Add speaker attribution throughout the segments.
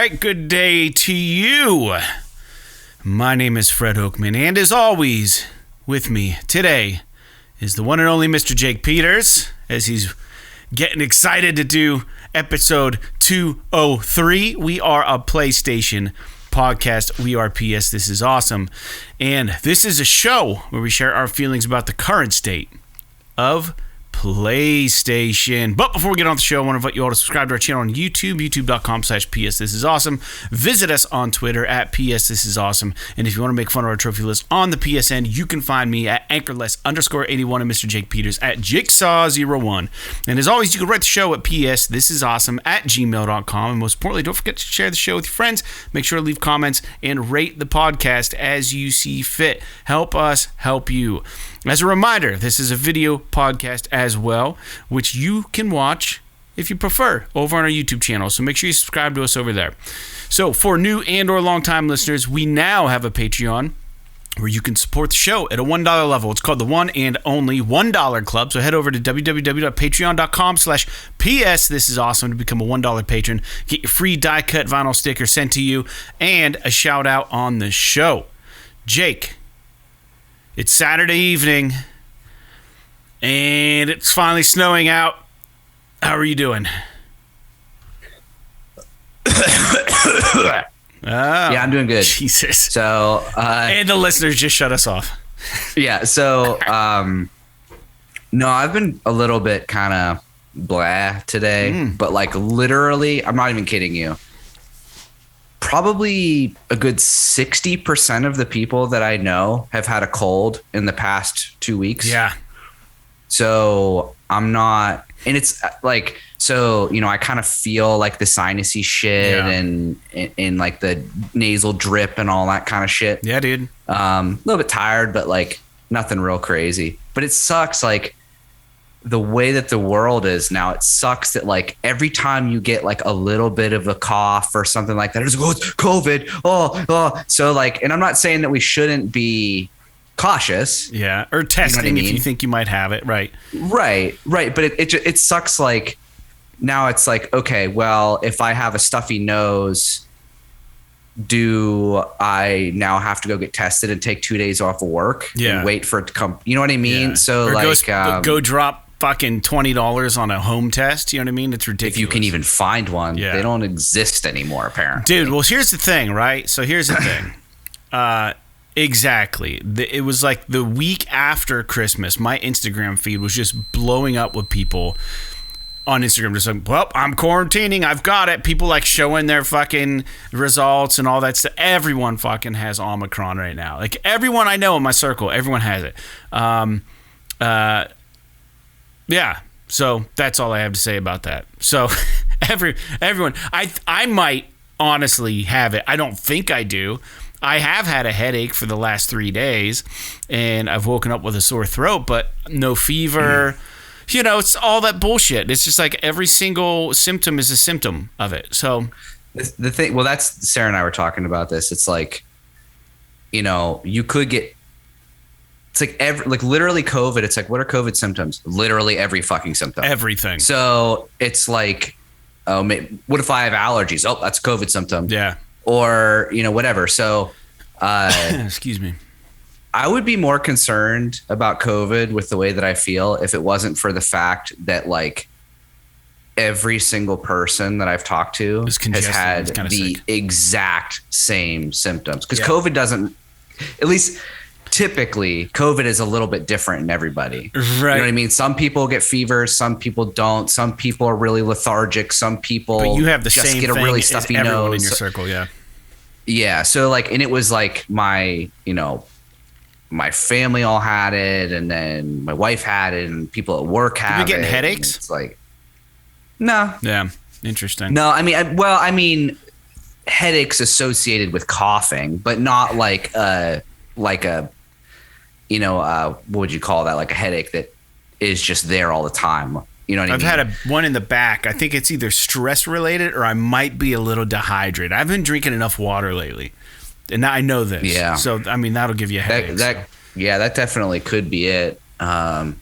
Speaker 1: right, good day to you. My name is Fred Oakman, and as always, with me today is the one and only Mr. Jake Peters, as he's getting excited to do episode 203. We are a PlayStation podcast. We are PS. This is awesome. And this is a show where we share our feelings about the current state of PlayStation. But before we get on the show, I want to invite you all to subscribe to our channel on YouTube, youtube.com/PS This Is Awesome. Visit us on Twitter at PS This Is Awesome. And if you want to make fun of our trophy list on the PSN, you can find me at anchorless_81 and Mr. Jake Peters at Jigsaw01. And as always, you can write the show at PS This Is Awesome at gmail.com. And most importantly, don't forget to share the show with your friends. Make sure to leave comments and rate the podcast as you see fit. Help us help you. As a reminder, this is a video podcast as well, which you can watch, if you prefer, over on our YouTube channel. So make sure you subscribe to us over there. So for new and or long-time listeners, we now have a Patreon where you can support the show at a $1 level. It's called the One and Only $1 Club. So head over to www.patreon.com/PS This Is Awesome to become a $1 patron. Get your free die-cut vinyl sticker sent to you and a shout-out on the show. Jake, it's Saturday evening, and it's finally snowing out. How are you doing?
Speaker 2: Yeah, I'm doing good.
Speaker 1: Jesus.
Speaker 2: So,
Speaker 1: and the listeners just shut us off.
Speaker 2: Yeah, so, no, I've been a little bit kind of blah today, but like literally, I'm not even kidding you. Probably a good 60% of the people that I know have had a cold in the past 2 weeks.
Speaker 1: Yeah.
Speaker 2: So I'm not, and it's like, so, you know, I kind of feel like the sinusy shit and like the nasal drip and all that kind of shit.
Speaker 1: Yeah, dude.
Speaker 2: A little bit tired, but like nothing real crazy. But it sucks, like the way that the world is now. It sucks that like every time you get like a little bit of a cough or something like that, it's like, oh, it's COVID. Oh. So like, and I'm not saying that we shouldn't be cautious.
Speaker 1: Yeah. Or testing, you know what I mean? If you think you might have it. Right.
Speaker 2: Right. But it sucks. Like now it's like, okay, well, if I have a stuffy nose, do I now have to go get tested and take 2 days off of work and wait for it to come? You know what I mean? Yeah. So or like,
Speaker 1: go drop fucking $20 on a home test. You know what I mean? It's ridiculous. If
Speaker 2: you can even find one, they don't exist anymore, apparently.
Speaker 1: Dude, well, here's the thing, right? So here's the thing. Exactly. It was like the week after Christmas, my Instagram feed was just blowing up with people on Instagram just like, well, I'm quarantining, I've got it. People like showing their fucking results and all that stuff. Everyone fucking has Omicron right now. Like everyone I know in my circle, everyone has it. Yeah. So that's all I have to say about that. So everyone, I might honestly have it. I don't think I do. I have had a headache for the last 3 days, and I've woken up with a sore throat, but no fever. You know, it's all that bullshit. It's just like every single symptom is a symptom of it. So
Speaker 2: the thing, well, that's Sarah and I were talking about this. It's like, you know, you could get, it's like like literally COVID. It's like, what are COVID symptoms? Literally every fucking symptom.
Speaker 1: Everything.
Speaker 2: So it's like, oh, what if I have allergies? Oh, that's a COVID symptom.
Speaker 1: Yeah.
Speaker 2: Or, you know, whatever. So,
Speaker 1: excuse me.
Speaker 2: I would be more concerned about COVID with the way that I feel if it wasn't for the fact that like every single person that I've talked to has had the exact same symptoms. Because COVID doesn't, at least typically, COVID is a little bit different in everybody.
Speaker 1: Right.
Speaker 2: You know what I mean? Some people get fevers, some people don't. Some people are really lethargic. Some people
Speaker 1: but you have the
Speaker 2: just
Speaker 1: same
Speaker 2: get a really
Speaker 1: thing
Speaker 2: stuffy
Speaker 1: as everyone
Speaker 2: nose
Speaker 1: in your circle, yeah.
Speaker 2: Yeah. So like, and it was like my, you know, my family all had it, and then my wife had it, and people at work had it.
Speaker 1: Did you get headaches?
Speaker 2: It's like, no.
Speaker 1: Yeah. Interesting.
Speaker 2: No, I mean, headaches associated with coughing, but not like a, you know, what would you call that? Like a headache that is just there all the time. You know what I mean?
Speaker 1: I've had one in the back. I think it's either stress related or I might be a little dehydrated. I've been drinking enough water lately. And I know this. Yeah. So, I mean, that'll give you a headache.
Speaker 2: That definitely could be it. I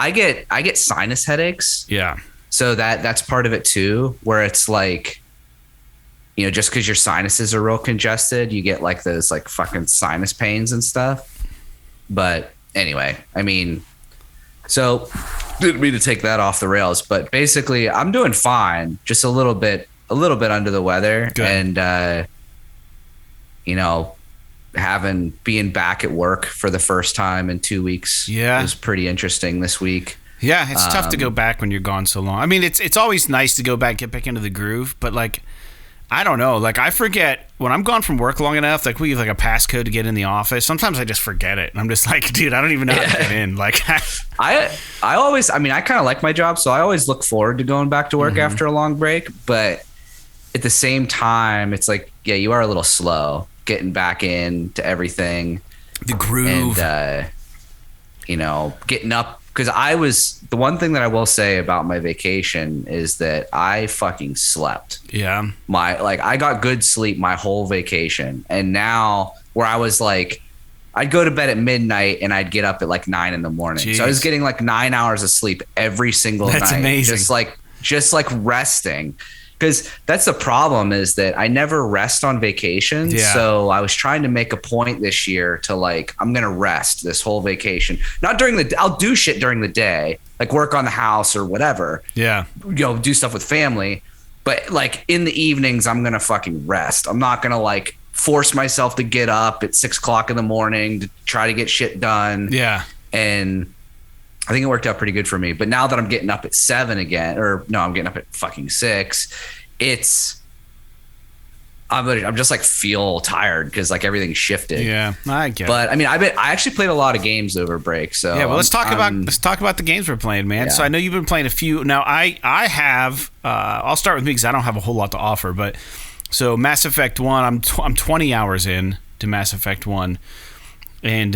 Speaker 2: get sinus headaches.
Speaker 1: Yeah.
Speaker 2: So that's part of it too, where it's like, just because your sinuses are real congested, you get like those like fucking sinus pains and stuff. But anyway, I mean, so didn't mean to take that off the rails, but basically I'm doing fine, just a little bit under the weather. Good. And, being back at work for the first time in 2 weeks.
Speaker 1: Yeah.
Speaker 2: Was pretty interesting this week.
Speaker 1: Yeah. It's tough to go back when you're gone so long. I mean, it's always nice to go back, get back into the groove, but like, I don't know. Like, I forget when I'm gone from work long enough, like we have like a passcode to get in the office. Sometimes I just forget it. And I'm just like, dude, I don't even know how to get in. Like,
Speaker 2: I kind of like my job. So I always look forward to going back to work after a long break. But at the same time, it's like, yeah, you are a little slow getting back into everything.
Speaker 1: The groove.
Speaker 2: And, getting up. Because the one thing that I will say about my vacation is that I fucking slept.
Speaker 1: Yeah.
Speaker 2: I got good sleep my whole vacation. And now where I was like, I'd go to bed at midnight and I'd get up at like 9 a.m.
Speaker 1: Jeez.
Speaker 2: So I was getting like 9 hours of sleep every single night.
Speaker 1: That's amazing.
Speaker 2: Just like resting. Because that's the problem, is that I never rest on vacation.
Speaker 1: Yeah.
Speaker 2: So I was trying to make a point this year to like, I'm going to rest this whole vacation. Not I'll do shit during the day, like work on the house or whatever.
Speaker 1: Yeah.
Speaker 2: Do stuff with family. But like in the evenings, I'm going to fucking rest. I'm not going to like force myself to get up at 6 o'clock in the morning to try to get shit done.
Speaker 1: Yeah.
Speaker 2: And I think it worked out pretty good for me. But now that I'm getting up at 7 again, I'm getting up at fucking 6. I'm just like feel tired because like everything shifted.
Speaker 1: Yeah, I get it.
Speaker 2: But I mean, I actually played a lot of games over break. So
Speaker 1: yeah, well, let's talk about the games we're playing, man. Yeah. So I know you've been playing a few. Now I have. I'll start with me because I don't have a whole lot to offer. But so Mass Effect 1, I'm 20 hours in to Mass Effect 1. And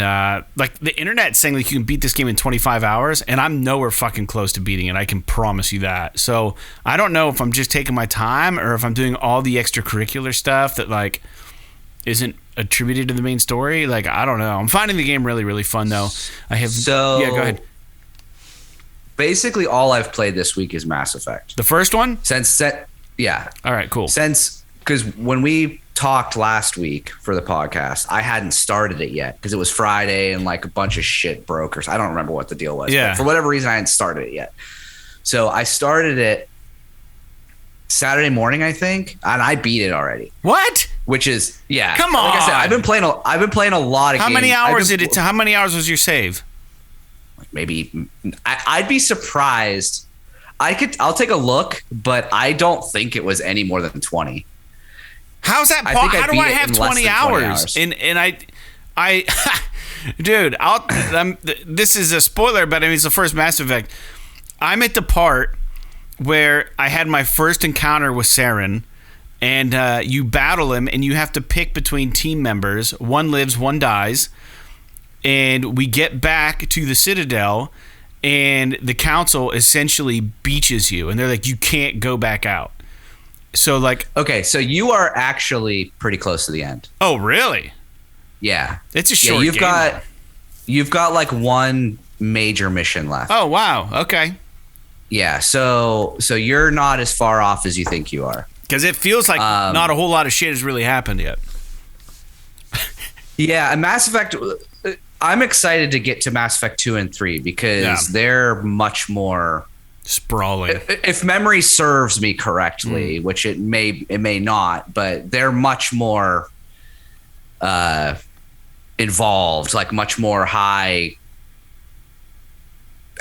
Speaker 1: like the internet's saying like you can beat this game in 25 hours, and I'm nowhere fucking close to beating it. I can promise you that. So I don't know if I'm just taking my time or if I'm doing all the extracurricular stuff that like isn't attributed to the main story. Like I don't know. I'm finding the game really, really fun though. Yeah, go ahead.
Speaker 2: Basically, all I've played this week is Mass Effect.
Speaker 1: The first one?
Speaker 2: Yeah.
Speaker 1: All right, cool.
Speaker 2: Because when we talked last week for the podcast, I hadn't started it yet because it was Friday and like a bunch of shit broke or I don't remember what the deal was.
Speaker 1: Yeah.
Speaker 2: But for whatever reason, I hadn't started it yet. So I started it Saturday morning, I think, and I beat it already.
Speaker 1: What?
Speaker 2: Which is, yeah.
Speaker 1: Come on.
Speaker 2: Like I said, I've been playing a lot of games.
Speaker 1: How many hours was your save?
Speaker 2: Maybe I'd be surprised. I'll take a look, but I don't think it was any more than 20.
Speaker 1: How's that? How do I have 20 hours? And I dude, this is a spoiler, but I mean it's the first Mass Effect. I'm at the part where I had my first encounter with Saren, and you battle him, and you have to pick between team members. One lives, one dies, and we get back to the Citadel, and the Council essentially beaches you, and they're like, you can't go back out. So like,
Speaker 2: okay, so you are actually pretty close to the end.
Speaker 1: Oh, really?
Speaker 2: Yeah,
Speaker 1: it's a short game.
Speaker 2: You've got like one major mission left.
Speaker 1: Oh, wow. Okay.
Speaker 2: Yeah, so you're not as far off as you think you are.
Speaker 1: Because it feels like not a whole lot of shit has really happened yet.
Speaker 2: Yeah, and Mass Effect, I'm excited to get to Mass Effect 2 and 3 because they're much more
Speaker 1: sprawling.
Speaker 2: If memory serves me correctly, which it may not, but they're much more involved, like much more high.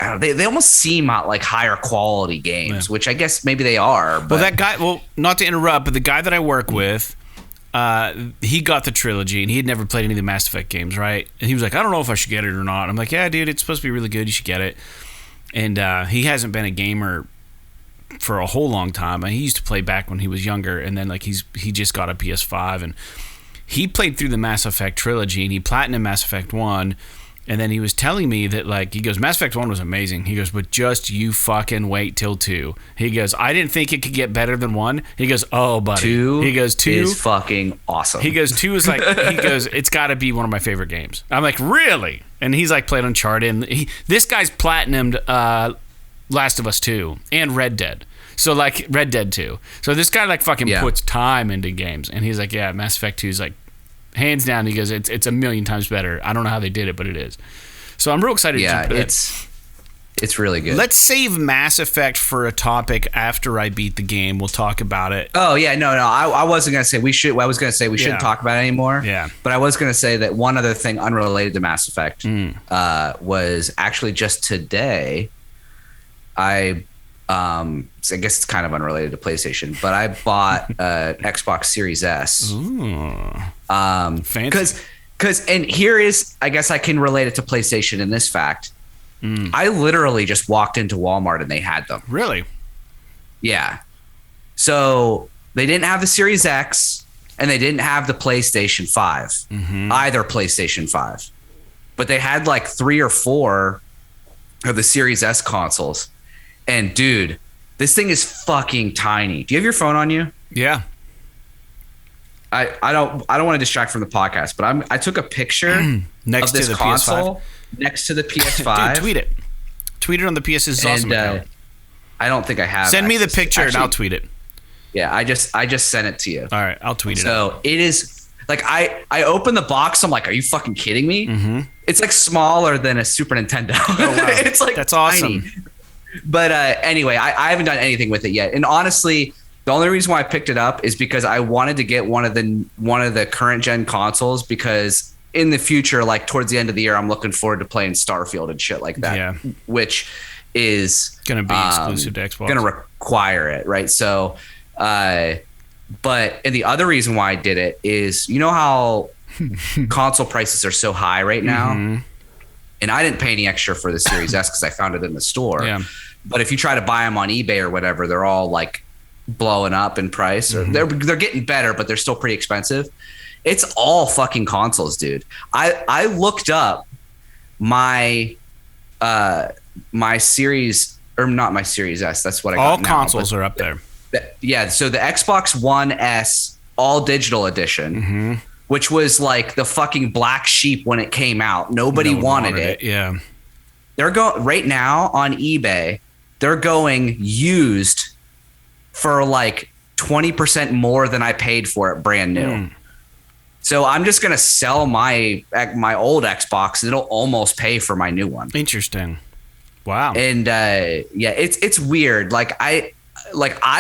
Speaker 2: I don't know, they almost seem like higher quality games, which I guess maybe they are. But.
Speaker 1: Well, that guy. Well, not to interrupt, but the guy that I work with, he got the trilogy, and he had never played any of the Mass Effect games, right? And he was like, "I don't know if I should get it or not." I'm like, "Yeah, dude, it's supposed to be really good. You should get it." And he hasn't been a gamer for a whole long time. And he used to play back when he was younger, and then like he just got a PS5, and he played through the Mass Effect trilogy, and he platinumed Mass Effect 1. And then he was telling me that, like, he goes, Mass Effect 1 was amazing. He goes, but just you fucking wait till 2. He goes, I didn't think it could get better than 1. He goes, oh, buddy.
Speaker 2: 2
Speaker 1: he goes, 2
Speaker 2: is fucking awesome.
Speaker 1: He goes, 2 is like, he goes, it's got to be one of my favorite games. I'm like, really? And he's like, played Uncharted. And this guy's platinumed Last of Us 2 and Red Dead. So like Red Dead 2. So this guy like fucking puts time into games, and he's like, yeah, Mass Effect 2 is like hands down. He goes, it's a million times better. I don't know how they did it, but it is. So I'm real excited.
Speaker 2: Yeah,
Speaker 1: to
Speaker 2: it's really good.
Speaker 1: Let's save Mass Effect for a topic after I beat the game. We'll talk about it.
Speaker 2: Oh yeah, no. I wasn't gonna say we should. I was gonna say we shouldn't talk about it anymore.
Speaker 1: Yeah.
Speaker 2: But I was gonna say that one other thing unrelated to Mass Effect was actually just today. I guess it's kind of unrelated to PlayStation, but I bought an Xbox Series S.
Speaker 1: Ooh.
Speaker 2: Fancy. Because and here is, I guess I can relate it to PlayStation in this fact. I literally just walked into Walmart and they had them.
Speaker 1: Really?
Speaker 2: Yeah. So they didn't have the Series X and they didn't have the PlayStation 5, either PlayStation 5. But they had like 3 or 4 of the Series S consoles. And dude, this thing is fucking tiny. Do you have your phone on you?
Speaker 1: Yeah.
Speaker 2: I don't want to distract from the podcast, but I took a picture
Speaker 1: next
Speaker 2: of this
Speaker 1: to the
Speaker 2: console
Speaker 1: PS5.
Speaker 2: Next to the PS5.
Speaker 1: Dude, tweet it. Tweet it on the PS's awesome account.
Speaker 2: I don't think I have.
Speaker 1: Send me the picture and I'll tweet it.
Speaker 2: Yeah, I just sent it to you.
Speaker 1: All right, I'll tweet it.
Speaker 2: So it is like I opened the box. I'm like, are you fucking kidding me? It's like smaller than a Super Nintendo. Oh, wow. It's like
Speaker 1: that's awesome.
Speaker 2: Tiny. But anyway, I haven't done anything with it yet. And honestly, the only reason why I picked it up is because I wanted to get one of the current gen consoles, because in the future, like towards the end of the year, I'm looking forward to playing Starfield and shit like that.
Speaker 1: Yeah.
Speaker 2: Which is
Speaker 1: going to be exclusive to Xbox.
Speaker 2: Going to require it, right? So, and the other reason why I did it is, you know how console prices are so high right now? And I didn't pay any extra for the Series S because I found it in the store.
Speaker 1: Yeah.
Speaker 2: But if you try to buy them on eBay or whatever, they're all like blowing up in price. Or they're getting better, but they're still pretty expensive. It's all fucking consoles, dude. I looked up my Series, or not my Series S. That's what I got
Speaker 1: all
Speaker 2: now.
Speaker 1: Consoles are up there.
Speaker 2: Yeah. So the Xbox One S all digital edition, which was like the fucking black sheep when it came out. Nobody wanted it.
Speaker 1: Yeah.
Speaker 2: They're going right now on eBay. They're going used for like 20% more than I paid for it brand new. So I'm just gonna sell my old Xbox. It'll almost pay for my new one.
Speaker 1: Interesting. Wow.
Speaker 2: And yeah, it's weird. Like I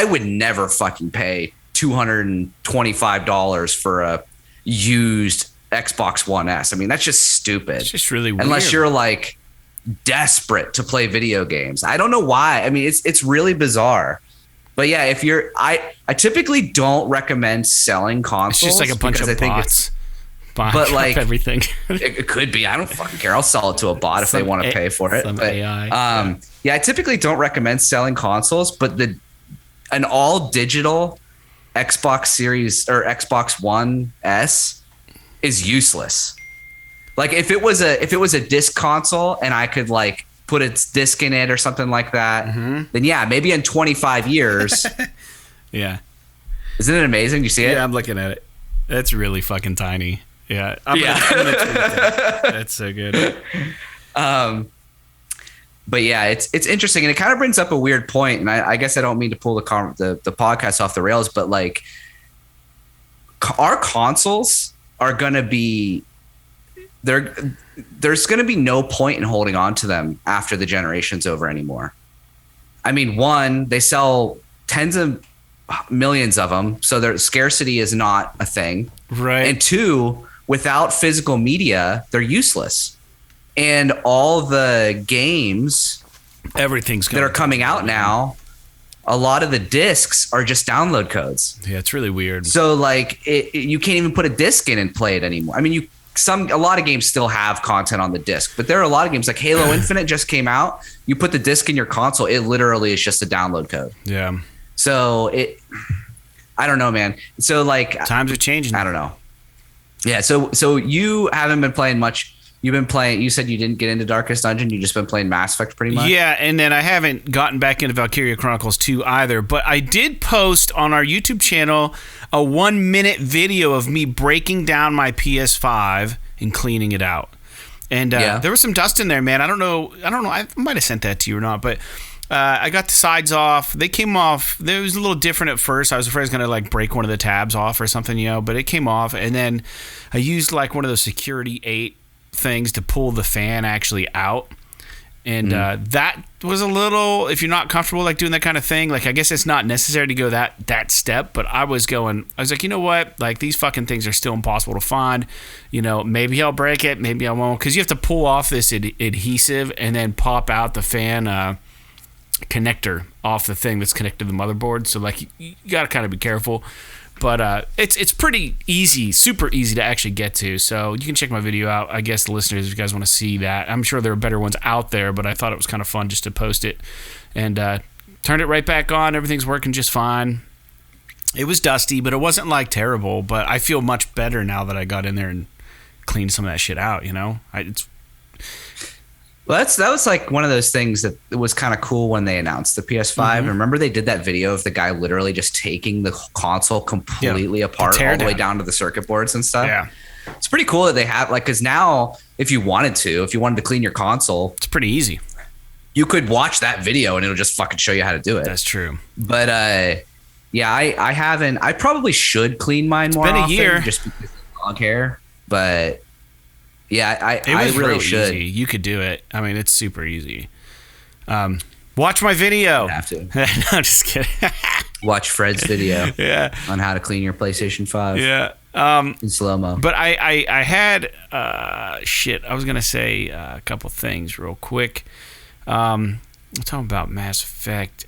Speaker 2: would never fucking pay $225 for a used Xbox One S. I mean, that's just stupid.
Speaker 1: It's just really weird.
Speaker 2: Unless you're like desperate to play video games. I don't know why. I mean, it's really bizarre. But yeah, if you're, I typically don't recommend selling consoles.
Speaker 1: It's just like a bunch of bots.
Speaker 2: But like
Speaker 1: everything,
Speaker 2: it could be. I don't fucking care. I'll sell it to a bot if they want to pay for it.
Speaker 1: Some
Speaker 2: but,
Speaker 1: AI.
Speaker 2: Yeah, I typically don't recommend selling consoles, but an all digital Xbox Series or Xbox One S is useless. Like if it was a disc console and I could like put its disc in it or something like that, then yeah, maybe in 25 years.
Speaker 1: Yeah.
Speaker 2: Isn't it amazing? You see it?
Speaker 1: Yeah, I'm looking at it. That's really fucking tiny. Yeah. I'm gonna tweet that. That's so good.
Speaker 2: But yeah, it's interesting, and it kind of brings up a weird point, and I guess I don't mean to pull the podcast off the rails, but like our consoles are going to be there's going to be no point in holding on to them after the generation's over anymore. I mean, one, they sell tens of millions of them, so their scarcity is not a thing.
Speaker 1: Right.
Speaker 2: And two, without physical media, they're useless. And all the games that are coming out now, a lot of the discs are just download codes.
Speaker 1: Yeah, it's really weird.
Speaker 2: So like you can't even put a disc in and play it anymore. I mean, a lot of games still have content on the disc, but there are a lot of games like Halo Infinite just came out. You put the disc in your console, it literally is just a download code.
Speaker 1: Yeah.
Speaker 2: So I don't know, man. So like
Speaker 1: times are changing.
Speaker 2: I don't know. Yeah. So you haven't been playing much. You've been playing. You said you didn't get into Darkest Dungeon. You just been playing Mass Effect pretty much.
Speaker 1: Yeah, and then I haven't gotten back into Valkyria Chronicles 2 either. But I did post on our YouTube channel a 1-minute video of me breaking down my PS5 and cleaning it out. And there was some dust in there, man. I don't know. I might have sent that to you or not, but I got the sides off. They came off. It was a little different at first. I was afraid I was going to like break one of the tabs off or something, but it came off. And then I used like one of those Security 8 things to pull the fan actually out. And that was a little, if you're not comfortable like doing that kind of thing, like I guess it's not necessary to go that step, but I was like, you know what? Like these fucking things are still impossible to find. Maybe I'll break it, maybe I won't, because you have to pull off this adhesive and then pop out the fan connector off the thing that's connected to the motherboard. So like you got to kind of be careful. But it's pretty easy, super easy to actually get to. So you can check my video out, I guess, the listeners, if you guys want to see that. I'm sure there are better ones out there, but I thought it was kind of fun just to post it. And turned it right back on. Everything's working just fine. It was dusty, but it wasn't like terrible. But I feel much better now that I got in there and cleaned some of that shit out,
Speaker 2: Well, that was like one of those things that was kind of cool when they announced the PS5. Mm-hmm. Remember they did that video of the guy literally just taking the console completely apart all the way down to the circuit boards and stuff.
Speaker 1: Yeah.
Speaker 2: It's pretty cool that they have because now if you wanted to clean your console,
Speaker 1: it's pretty easy.
Speaker 2: You could watch that video and it'll just fucking show you how to do it.
Speaker 1: That's true.
Speaker 2: But I haven't. I probably should clean mine more often. It's been a year. Just because of long hair. But yeah, I really should.
Speaker 1: Easy. You could do it. I mean, it's super easy. Watch my video.
Speaker 2: You have to.
Speaker 1: No, I'm just kidding.
Speaker 2: Watch Fred's video.
Speaker 1: Yeah.
Speaker 2: On how to clean your PlayStation 5.
Speaker 1: Yeah.
Speaker 2: In slow-mo.
Speaker 1: But I had I was gonna say a couple things real quick. I'm talking about Mass Effect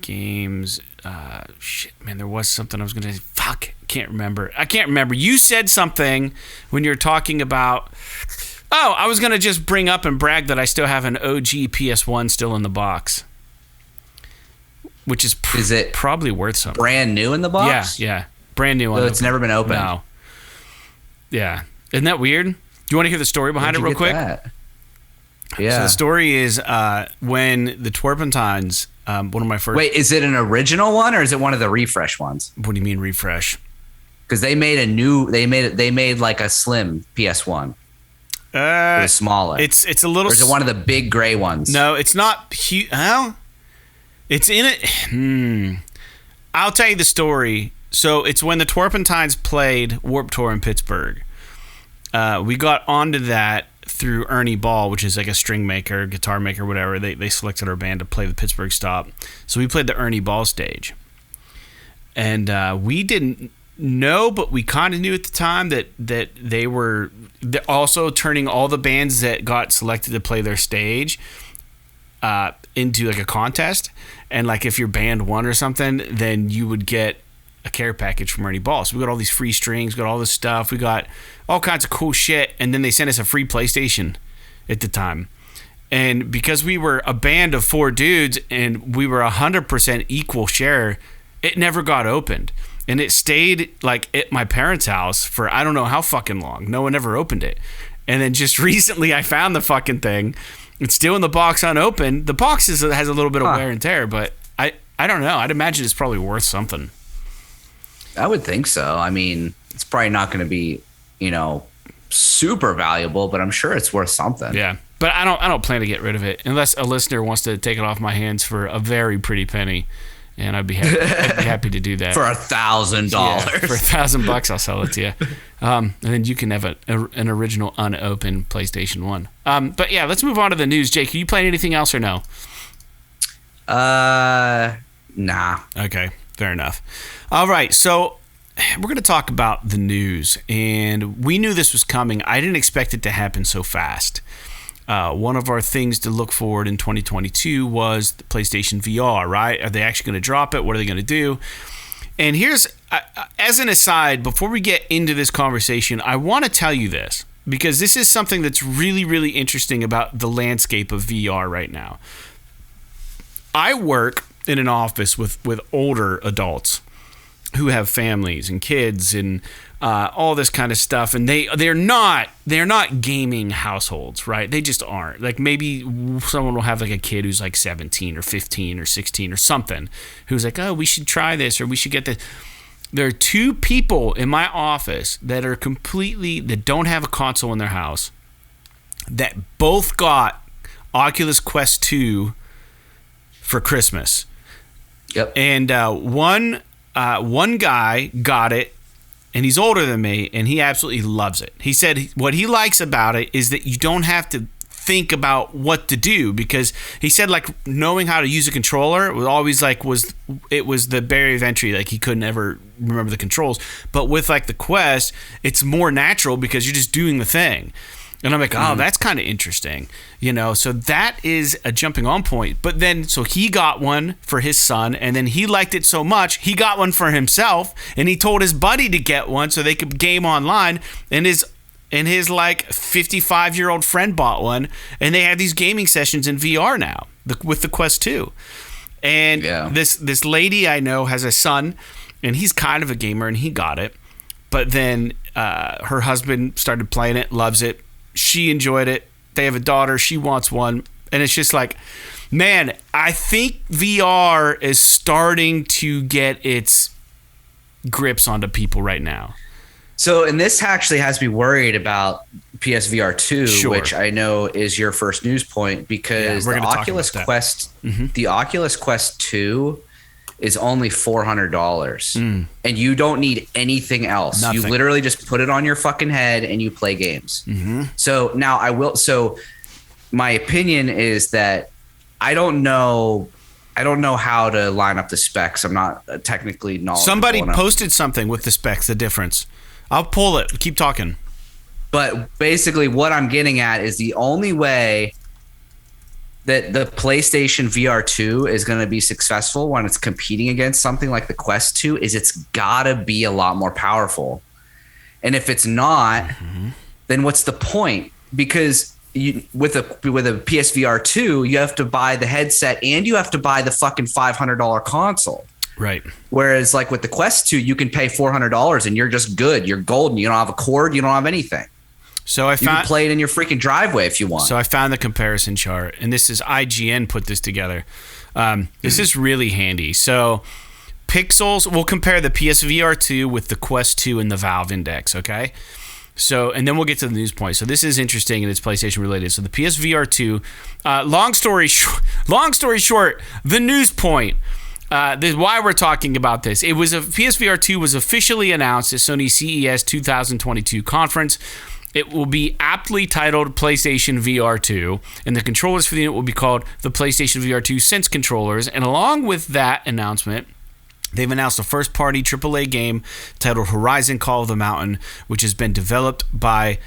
Speaker 1: games. Man, there was something I was gonna say. Fuck. I can't remember. You said something when you were talking about. Oh, I was gonna just bring up and brag that I still have an OG PS1 still in the box, which is
Speaker 2: it
Speaker 1: probably worth something.
Speaker 2: Brand new in the box?
Speaker 1: Yeah, brand new.
Speaker 2: So it's never been opened.
Speaker 1: No. Yeah, isn't that weird? Do you want to hear the story behind it real quick?
Speaker 2: That? Yeah.
Speaker 1: So the story is when the Turpentines, one of my first.
Speaker 2: Wait, is it an original one or is it one of the refresh ones?
Speaker 1: What do you mean refresh?
Speaker 2: Because they made they made like a slim PS1. It was smaller.
Speaker 1: It's a little.
Speaker 2: Or is it one of the big gray ones?
Speaker 1: No, it's not huge. Well, it's in it. I'll tell you the story. So it's when the Turpentines played Warped Tour in Pittsburgh. We got onto that through Ernie Ball, which is like a string maker, guitar maker, whatever. They selected our band to play the Pittsburgh stop. So we played the Ernie Ball stage. And we didn't know, but we kind of knew at the time that they were also turning all the bands that got selected to play their stage into like a contest. And like if your band won or something, then you would get a care package from Ernie Ball. So we got all these free strings, got all this stuff. We got all kinds of cool shit. And then they sent us a free PlayStation at the time. And because we were a band of 4 dudes and we were 100% equal share, it never got opened. And it stayed like at my parents' house for I don't know how fucking long. No one ever opened it. And then just recently I found the fucking thing. It's still in the box unopened. The box has a little bit of wear and tear, but I don't know. I'd imagine it's probably worth something.
Speaker 2: I would think so. I mean, it's probably not going to be, super valuable, but I'm sure it's worth something.
Speaker 1: Yeah. But I don't plan to get rid of it unless a listener wants to take it off my hands for a very pretty penny. And I'd be happy to do that.
Speaker 2: For $1,000.
Speaker 1: Yeah, for $1,000, I'll sell it to you. And then you can have an original unopened PlayStation 1. But yeah, let's move on to the news. Jake, are you playing anything else or no?
Speaker 2: Nah.
Speaker 1: Okay, fair enough. All right, so we're going to talk about the news. And we knew this was coming. I didn't expect it to happen so fast. One of our things to look forward in 2022 was the PlayStation VR, right? Are they actually going to drop it? What are they going to do? And here's, as an aside, before we get into this conversation, I want to tell you this, because this is something that's really, really interesting about the landscape of VR right now. I work in an office with older adults who have families and kids and all this kind of stuff, and they're not gaming households, right? They just aren't. Like maybe someone will have like a kid who's like 17 or 15 or 16 or something who's like, oh, we should try this or we should get this. There are 2 people in my office that don't have a console in their house that both got Oculus Quest 2 for Christmas.
Speaker 2: Yep.
Speaker 1: And one guy got it, and he's older than me, and he absolutely loves it. He said what he likes about it is that you don't have to think about what to do, because he said like knowing how to use a controller was always like was the barrier of entry. Like he couldn't ever remember the controls. But with like the Quest, it's more natural because you're just doing the thing. And I'm like, oh, that's kind of interesting, you know. So that is a jumping on point. But then, so he got one for his son, and then he liked it so much, he got one for himself, and he told his buddy to get one so they could game online. And his like 55-year-old friend bought one, and they have these gaming sessions in VR now with the Quest 2. And this lady I know has a son, and he's kind of a gamer, and he got it. But then her husband started playing it, loves it. She enjoyed it. They have a daughter. She wants one. And it's just like, man, I think VR is starting to get its grips onto people right now.
Speaker 2: So, and this actually has me worried about PSVR2,
Speaker 1: sure,
Speaker 2: which I know is your first news point, because the Oculus Quest, the Oculus Quest 2 is only $400, and you don't need anything else. Nothing. You literally just put it on your fucking head and you play games. So now so my opinion is that I don't know how to line up the specs. I'm not technically knowledgeable.
Speaker 1: Somebody posted something with the specs, the difference. I'll pull it. Keep talking.
Speaker 2: But basically what I'm getting at is the only way that the PlayStation VR2 is going to be successful when it's competing against something like the Quest 2 is it's got to be a lot more powerful. And if it's not, then what's the point? Because with a PSVR2, you have to buy the headset and you have to buy the fucking $500 console.
Speaker 1: Right.
Speaker 2: Whereas like with the Quest 2, you can pay $400 and you're just good. You're golden. You don't have a cord. You don't have anything.
Speaker 1: So you can
Speaker 2: play it in your freaking driveway if you want.
Speaker 1: So I found the comparison chart, and this is IGN put this together. This is really handy. So pixels, we'll compare the PSVR2 with the Quest 2 and the Valve Index, okay? So, and then we'll get to the news point. So this is interesting and it's PlayStation related. So the PSVR2, long story short, the news point. This is why we're talking about this. PSVR2 was officially announced at Sony CES 2022 conference. It will be aptly titled PlayStation VR2, and the controllers for the unit will be called the PlayStation VR2 Sense controllers. And along with that announcement, they've announced a first-party AAA game titled Horizon Call of the Mountain, which has been developed by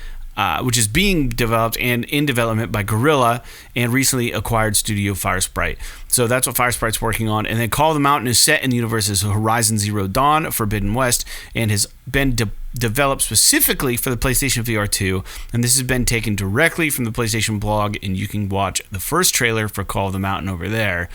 Speaker 1: which is being developed and in development by Guerrilla and recently acquired studio Firesprite. So that's what Firesprite's working on. And then Call of the Mountain is set in the universes of Horizon Zero Dawn, Forbidden West, and has been developed specifically for the PlayStation VR2. And this has been taken directly from the PlayStation blog, and you can watch the first trailer for Call of the Mountain over there.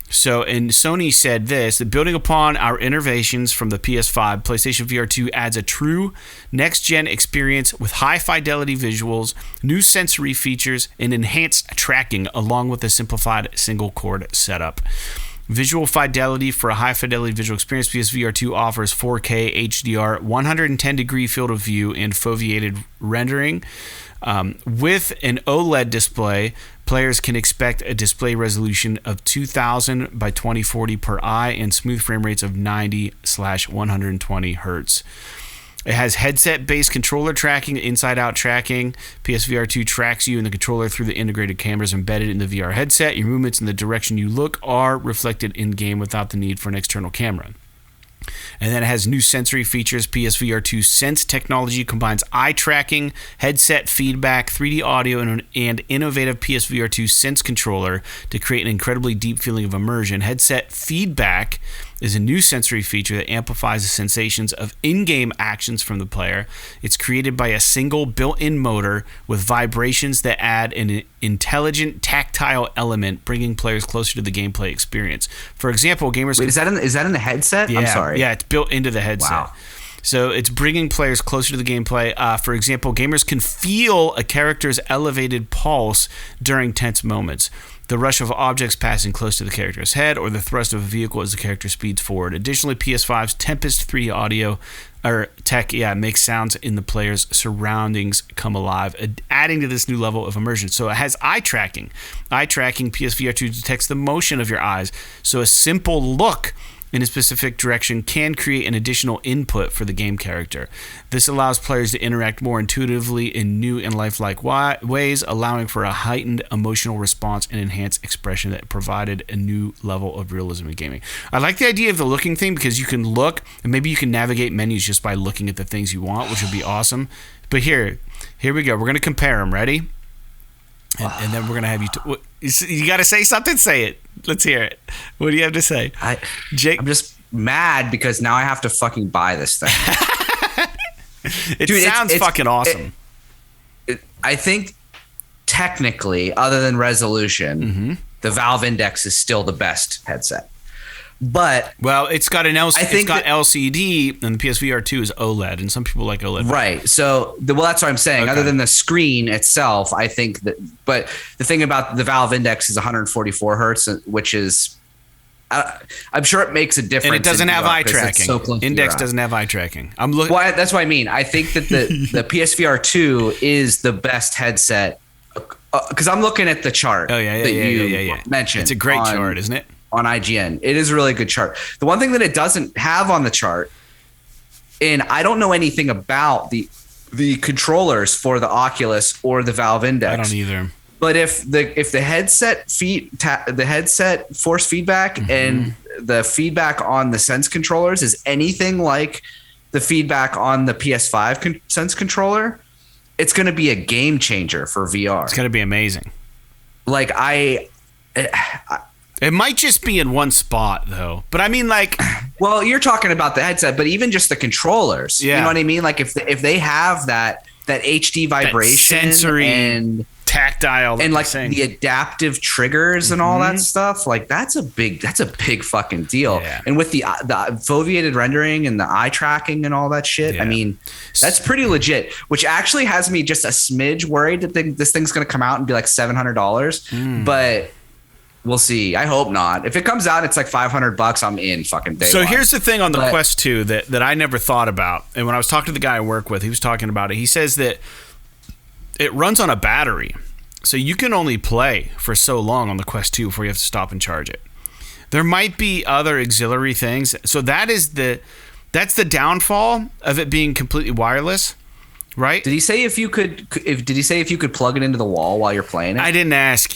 Speaker 1: So, and Sony said this, that building upon our innovations from the PS5, PlayStation VR2 adds a true next-gen experience with high-fidelity visuals, new sensory features, and enhanced tracking, along with a simplified single-cord setup. Visual fidelity for a high-fidelity visual experience, PSVR2 offers 4K HDR, 110-degree field of view, and foveated rendering. With an OLED display, players can expect a display resolution of 2000 by 2040 per eye and smooth frame rates of 90/120 hertz. It has headset-based controller tracking, inside-out tracking. PSVR2 tracks you and the controller through the integrated cameras embedded in the VR headset. Your movements in the direction you look are reflected in-game without the need for an external camera. And then it has new sensory features. PSVR2 Sense technology combines eye tracking, headset feedback, 3D audio, and innovative PSVR2 Sense controller to create an incredibly deep feeling of immersion. Headset feedback is a new sensory feature that amplifies the sensations of in-game actions from the player. It's created by a single built-in motor with vibrations that add an intelligent tactile element, bringing players closer to the gameplay experience. For example, gamers...
Speaker 2: Wait, is that in the headset?
Speaker 1: Yeah,
Speaker 2: I'm sorry.
Speaker 1: Yeah, it's built into the headset.
Speaker 2: Wow.
Speaker 1: So it's bringing players closer to the gameplay. For example, gamers can feel a character's elevated pulse during tense moments, the rush of objects passing close to the character's head, or the thrust of a vehicle as the character speeds forward. Additionally, PS5's Tempest 3 audio makes sounds in the player's surroundings come alive, adding to this new level of immersion. So it has eye tracking. Eye tracking, PSVR2 detects the motion of your eyes. So a simple look in a specific direction can create an additional input for the game character. This allows players to interact more intuitively in new and lifelike ways, allowing for a heightened emotional response and enhanced expression that provided a new level of realism in gaming. I like the idea of the looking thing because you can look, and maybe you can navigate menus just by looking at the things you want, which would be awesome. But here we go. We're going to compare them. Ready? And then we're going to have you... you got to say something? Say it. Let's hear it. What do you have to say?
Speaker 2: Jake? I'm just mad because now I have to fucking buy this thing.
Speaker 1: Dude, sounds fucking awesome.
Speaker 2: I think technically, other than resolution, the Valve Index is still the best headset. But
Speaker 1: it's got an LCD, and the PSVR2 is OLED, and some people like OLED.
Speaker 2: Right. So, that's what I'm saying. Okay. Other than the screen itself, I think that. But the thing about the Valve Index is 144 hertz, which is, I'm sure it makes a difference.
Speaker 1: And it doesn't have eye tracking. Index doesn't have eye tracking. I'm looking.
Speaker 2: Well, that's what I mean. I think that the PSVR2 is the best headset because I'm looking at the chart.
Speaker 1: Oh yeah, you mentioned. It's a great chart, isn't it?
Speaker 2: On IGN. It is a really good chart. The one thing that it doesn't have on the chart, and I don't know anything about the controllers for the Oculus or the Valve Index.
Speaker 1: I don't either.
Speaker 2: But if the headset force feedback and the feedback on the Sense controllers is anything like the feedback on the PS5 Sense controller, it's going to be a game changer for VR.
Speaker 1: It's going to be amazing.
Speaker 2: Like
Speaker 1: it might just be in one spot, though. But I mean, like...
Speaker 2: Well, you're talking about the headset, but even just the controllers. Yeah. You know what I mean? Like, if they have that HD vibration...
Speaker 1: That sensory
Speaker 2: and
Speaker 1: tactile...
Speaker 2: And, like, the adaptive triggers and all that stuff, like, that's a big fucking deal. Yeah. And with the foveated rendering and the eye tracking and all that shit, I mean, that's pretty legit. Which actually has me just a smidge worried that this thing's going to come out and be, like, $700. But... We'll see. I hope not. If it comes out, it's like $500. I'm in fucking day.
Speaker 1: So here's the thing on the Quest 2 that I never thought about. And when I was talking to the guy I work with, he was talking about it. He says that it runs on a battery. So you can only play for so long on the Quest 2 before you have to stop and charge it. There might be other auxiliary things. So that's the downfall of it being completely wireless, right?
Speaker 2: Did he say if you could plug it into the wall while you're playing it?
Speaker 1: I didn't ask.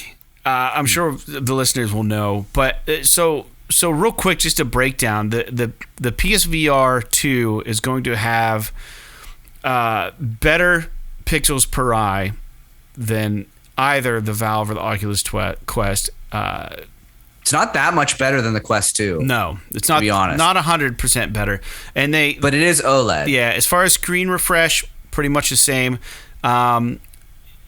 Speaker 1: I'm sure the listeners will know, but so real quick, just a breakdown. The PSVR2 is going to have better pixels per eye than either the Valve or the Oculus Quest.
Speaker 2: It's not that much better than the Quest 2.
Speaker 1: No, it's not. To be honest, not 100% better. But it is OLED. Yeah, as far as screen refresh, pretty much the same.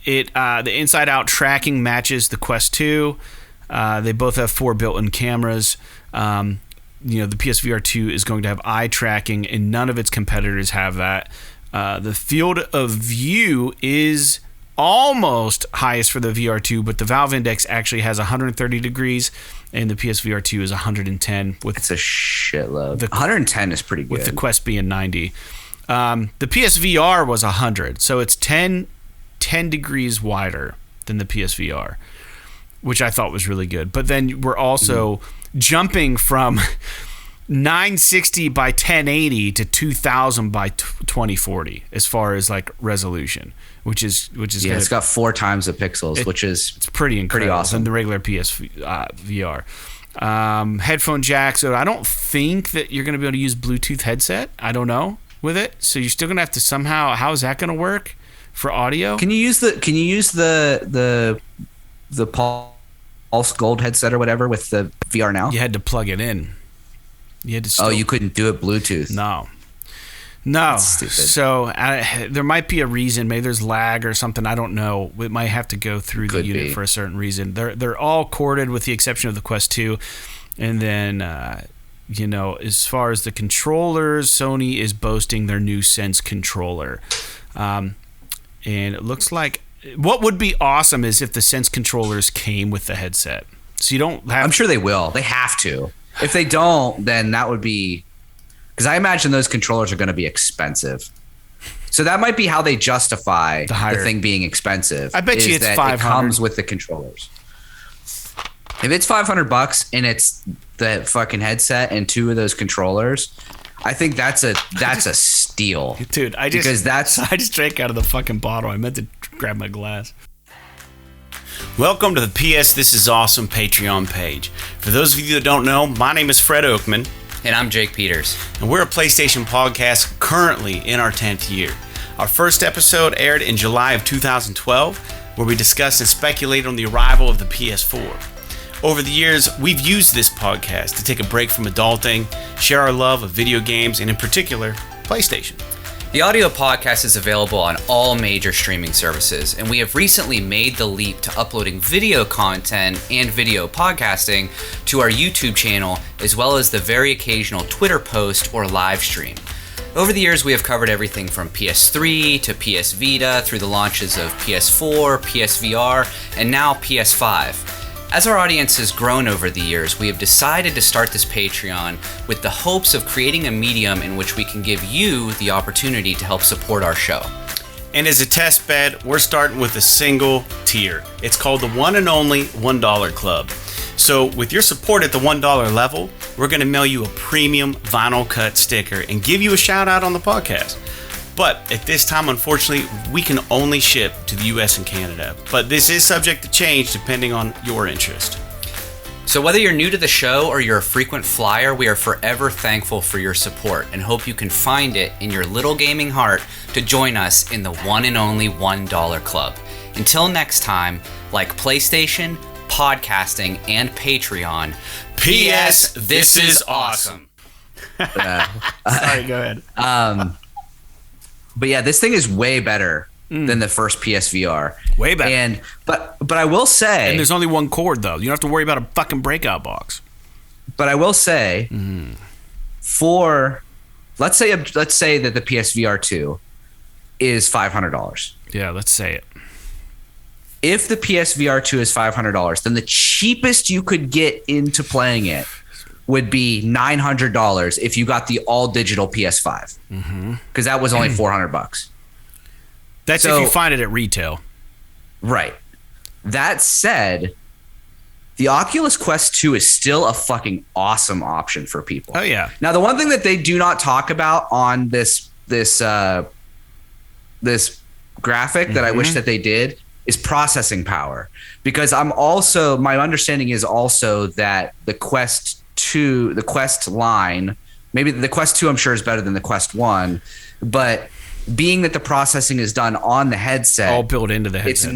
Speaker 1: The inside-out tracking matches the Quest 2. They both have 4 built-in cameras. The PSVR2 is going to have eye tracking, and none of its competitors have that. The field of view is almost highest for the VR2, but the Valve Index actually has 130 degrees, and the PSVR2 is 110.
Speaker 2: It's a shitload. 110 is pretty good.
Speaker 1: With the Quest being 90. The PSVR was 100, so it's 10 degrees wider than the PSVR, which I thought was really good. But then we're also jumping from 960 by 1080 to 2000 by 2040 as far as like resolution, which is
Speaker 2: it's got 4 times the pixels, it's
Speaker 1: pretty incredible,
Speaker 2: pretty awesome
Speaker 1: than the regular PSVR. Headphone jack, so I don't think that you're going to be able to use Bluetooth headset. I don't know with it, so you're still going to have to somehow. How is that going to work for audio?
Speaker 2: Can you use the Pulse Gold headset or whatever with the VR Now?
Speaker 1: You had to plug it in. You had to.
Speaker 2: You couldn't do it Bluetooth.
Speaker 1: No. That's stupid. So there might be a reason. Maybe there's lag or something. I don't know. It might have to go through the unit for a certain reason. They're all corded with the exception of the Quest 2, and then as far as the controllers, Sony is boasting their new Sense controller. And it looks like what would be awesome is if the Sense controllers came with the headset. So you don't have...
Speaker 2: I'm sure they will. They have to. If they don't, then that would be... because I imagine those controllers are going to be expensive. So that might be how they justify the thing being expensive.
Speaker 1: I bet you it's $500.
Speaker 2: It comes with the controllers. If it's $500 and it's the fucking headset and 2 of those controllers, I think that's a steal,
Speaker 1: dude. I just drank out of the fucking bottle. I meant to grab my glass. Welcome to the PS This Is Awesome Patreon page. For those of you that don't know, my name is Fred Oakman.
Speaker 3: And I'm Jake Peters.
Speaker 1: And we're a PlayStation podcast currently in our 10th year. Our first episode aired in July of 2012, where we discussed and speculated on the arrival of the PS4. Over the years, we've used this podcast to take a break from adulting, share our love of video games, and in particular, PlayStation.
Speaker 3: The audio podcast is available on all major streaming services, and we have recently made the leap to uploading video content and video podcasting to our YouTube channel, as well as the very occasional Twitter post or live stream. Over the years, we have covered everything from PS3 to PS Vita through the launches of PS4, PSVR, and now PS5. As our audience has grown over the years, we have decided to start this Patreon with the hopes of creating a medium in which we can give you the opportunity to help support our show.
Speaker 1: And as a test bed, we're starting with a single tier. It's called the one and only $1 Club. So with your support at the $1 level, we're going to mail you a premium vinyl cut sticker and give you a shout out on the podcast. But at this time, unfortunately, we can only ship to the US and Canada. But this is subject to change depending on your interest.
Speaker 3: So whether you're new to the show or you're a frequent flyer, we are forever thankful for your support and hope you can find it in your little gaming heart to join us in the one and only $1 Club. Until next time, like PlayStation, podcasting, and Patreon, PS, this is awesome.
Speaker 1: Sorry, go ahead.
Speaker 2: But yeah, this thing is way better than the first PSVR.
Speaker 1: Way better.
Speaker 2: And but I will say,
Speaker 1: and there's only one cord though. You don't have to worry about a fucking breakout box.
Speaker 2: But I will say, for let's say that the PSVR2 is $500.
Speaker 1: Yeah, let's say it.
Speaker 2: If the PSVR2 is $500, then the cheapest you could get into playing it would be $900 if you got the all digital PS5, because that was only $400.
Speaker 1: That's if you find it at retail.
Speaker 2: Right. That said, the Oculus Quest 2 is still a fucking awesome option for people.
Speaker 1: Oh yeah.
Speaker 2: Now, the one thing that they do not talk about on this graphic that I wish that they did is processing power, because my understanding is also that the Quest line, maybe the Quest 2 I'm sure is better than the Quest 1, but being that the processing is done on the headset,
Speaker 1: all built into the headset,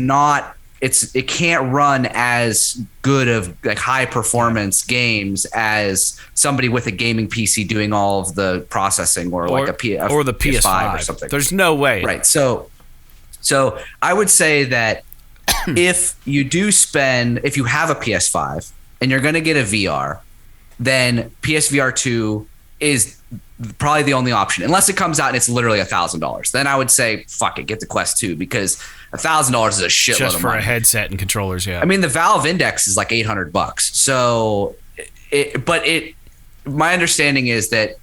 Speaker 2: it can't run as good of like high performance games as somebody with a gaming PC doing all of the processing or the PS5 or something.
Speaker 1: There's no way.
Speaker 2: Right. So I would say that if you have a PS5 and you're going to get a VR, then PSVR2 is probably the only option, unless it comes out and it's literally $1,000. Then I would say, fuck it, get the Quest 2, because $1,000 is a shitload
Speaker 1: just
Speaker 2: of
Speaker 1: for
Speaker 2: money.
Speaker 1: A headset and controllers. Yeah,
Speaker 2: I mean the Valve Index is like $800. So, my understanding is that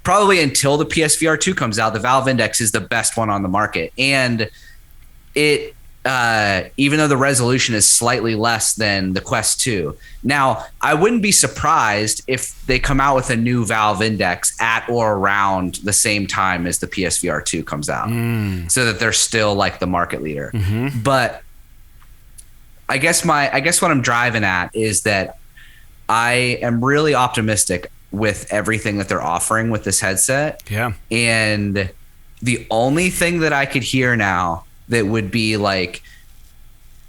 Speaker 2: probably until the PSVR2 comes out, the Valve Index is the best one on the market, and it. Even though the resolution is slightly less than the Quest 2. Now, I wouldn't be surprised if they come out with a new Valve Index at or around the same time as the PSVR 2 comes out, so that they're still like the market leader. But I guess what I'm driving at is that I am really optimistic with everything that they're offering with this headset.
Speaker 1: Yeah.
Speaker 2: And the only thing that I could hear now that would be like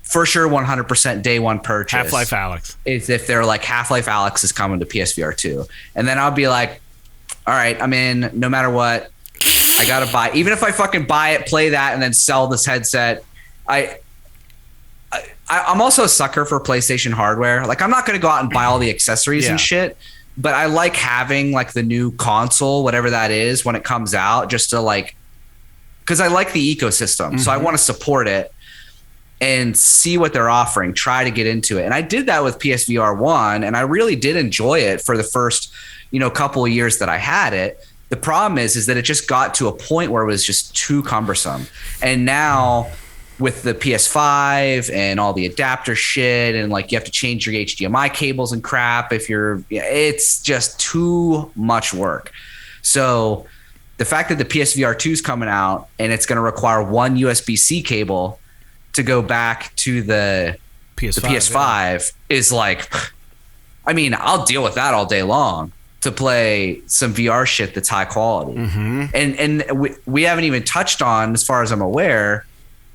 Speaker 2: for sure 100% day one purchase,
Speaker 1: Half-Life Alyx,
Speaker 2: is if they're like Half-Life Alyx is coming to PSVR 2, and then I'll be like, all right, I'm in. No matter what, I gotta buy. Even if I fucking buy it, play that, and then sell this headset, I'm also a sucker for PlayStation hardware. Like, I'm not gonna go out and buy all the accessories and shit, but I like having like the new console, whatever that is, when it comes out, just to like, because I like the ecosystem, so I want to support it. and see what they're offering, try to get into it. And I did that with PSVR1, and I really did enjoy it for the first, couple of years that I had it. The problem is that it just got to a point where it was just too cumbersome. And now with the PS5 and all the adapter shit, and like you have to change your HDMI cables and crap it's just too much work. So the fact that the PSVR2 is coming out and it's going to require one USB-C cable to go back to the PS5 is like, I mean, I'll deal with that all day long to play some VR shit that's high quality. Mm-hmm. And we haven't even touched on, as far as I'm aware,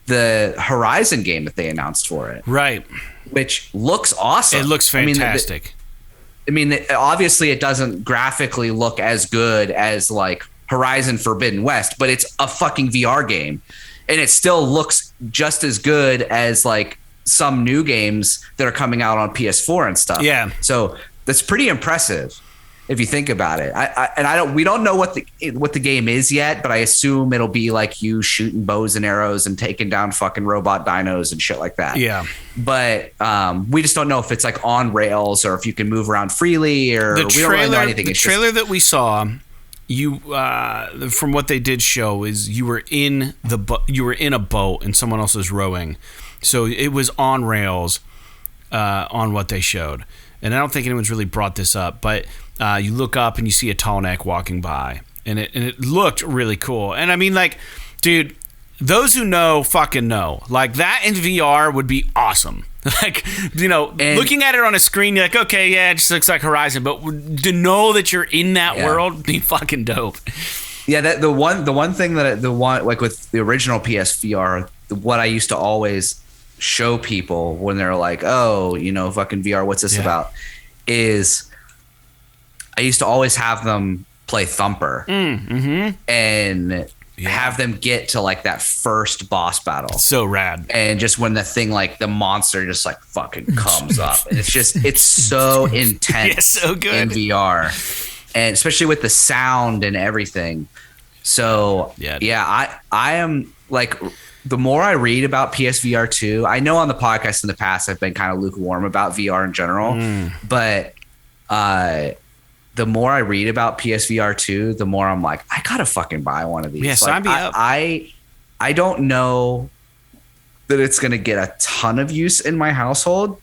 Speaker 2: the Horizon game that they announced for it.
Speaker 1: Right.
Speaker 2: Which looks awesome.
Speaker 1: It looks fantastic.
Speaker 2: Obviously it doesn't graphically look as good as like Horizon Forbidden West, but it's a fucking VR game. And it still looks just as good as like some new games that are coming out on PS4 and stuff.
Speaker 1: Yeah.
Speaker 2: So that's pretty impressive if you think about it. We don't know what the game is yet, but I assume it'll be like you shooting bows and arrows and taking down fucking robot dinos and shit like that.
Speaker 1: Yeah.
Speaker 2: But we just don't know if it's like on rails or if you can move around freely, or we don't really know anything.
Speaker 1: The trailer that we saw, you from what they did show, is you were in a boat and someone else was rowing, so it was on rails on what they showed. And I don't think anyone's really brought this up, but you look up and you see a tall neck walking by, and it looked really cool. And I mean, like, dude, those who know fucking know. Like, that in VR would be awesome. Like, looking at it on a screen, you're like, okay, yeah, it just looks like Horizon, but to know that you're in that world would be fucking dope.
Speaker 2: Yeah, the one thing like with the original PSVR, what I used to always show people when they're like, oh, fucking VR, what's this about, is I used to always have them play Thumper and have them get to like that first boss battle.
Speaker 1: So rad.
Speaker 2: And just when the thing, like the monster just like fucking comes up, and it's so intense.
Speaker 1: So good
Speaker 2: in VR, and especially with the sound and everything. So I am like, the more I read about PSVR2, I know on the podcast in the past I've been kind of lukewarm about VR in general, but the more I read about PSVR2, the more I'm like, I gotta fucking buy one of these.
Speaker 1: Yeah, sign me up.
Speaker 2: I don't know that it's gonna get a ton of use in my household,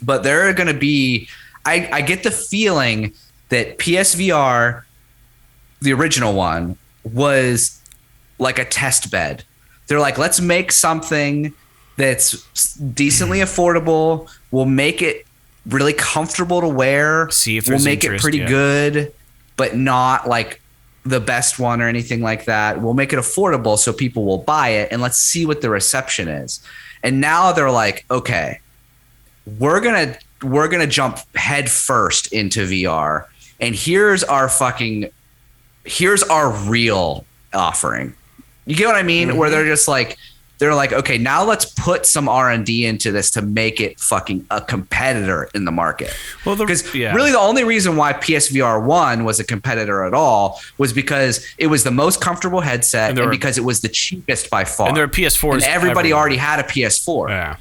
Speaker 2: but there are gonna be. I get the feeling that PSVR, the original one, was like a test bed. They're like, let's make something that's decently affordable. We'll make it really comfortable to wear.
Speaker 1: See if there's
Speaker 2: we'll make it pretty good, but not like the best one or anything like that. We'll make it affordable so people will buy it, and let's see what the reception is. And now they're like, okay, we're gonna jump head first into VR, and here's our real offering. You get what I mean? Mm-hmm. Where they're like, okay, now let's put some R&D into this to make it fucking a competitor in the market. Well, because really the only reason why PSVR1 was a competitor at all was because it was the most comfortable headset and because it was the cheapest by far.
Speaker 1: And there are PS4s.
Speaker 2: And everybody already had a PS4.
Speaker 1: Yeah.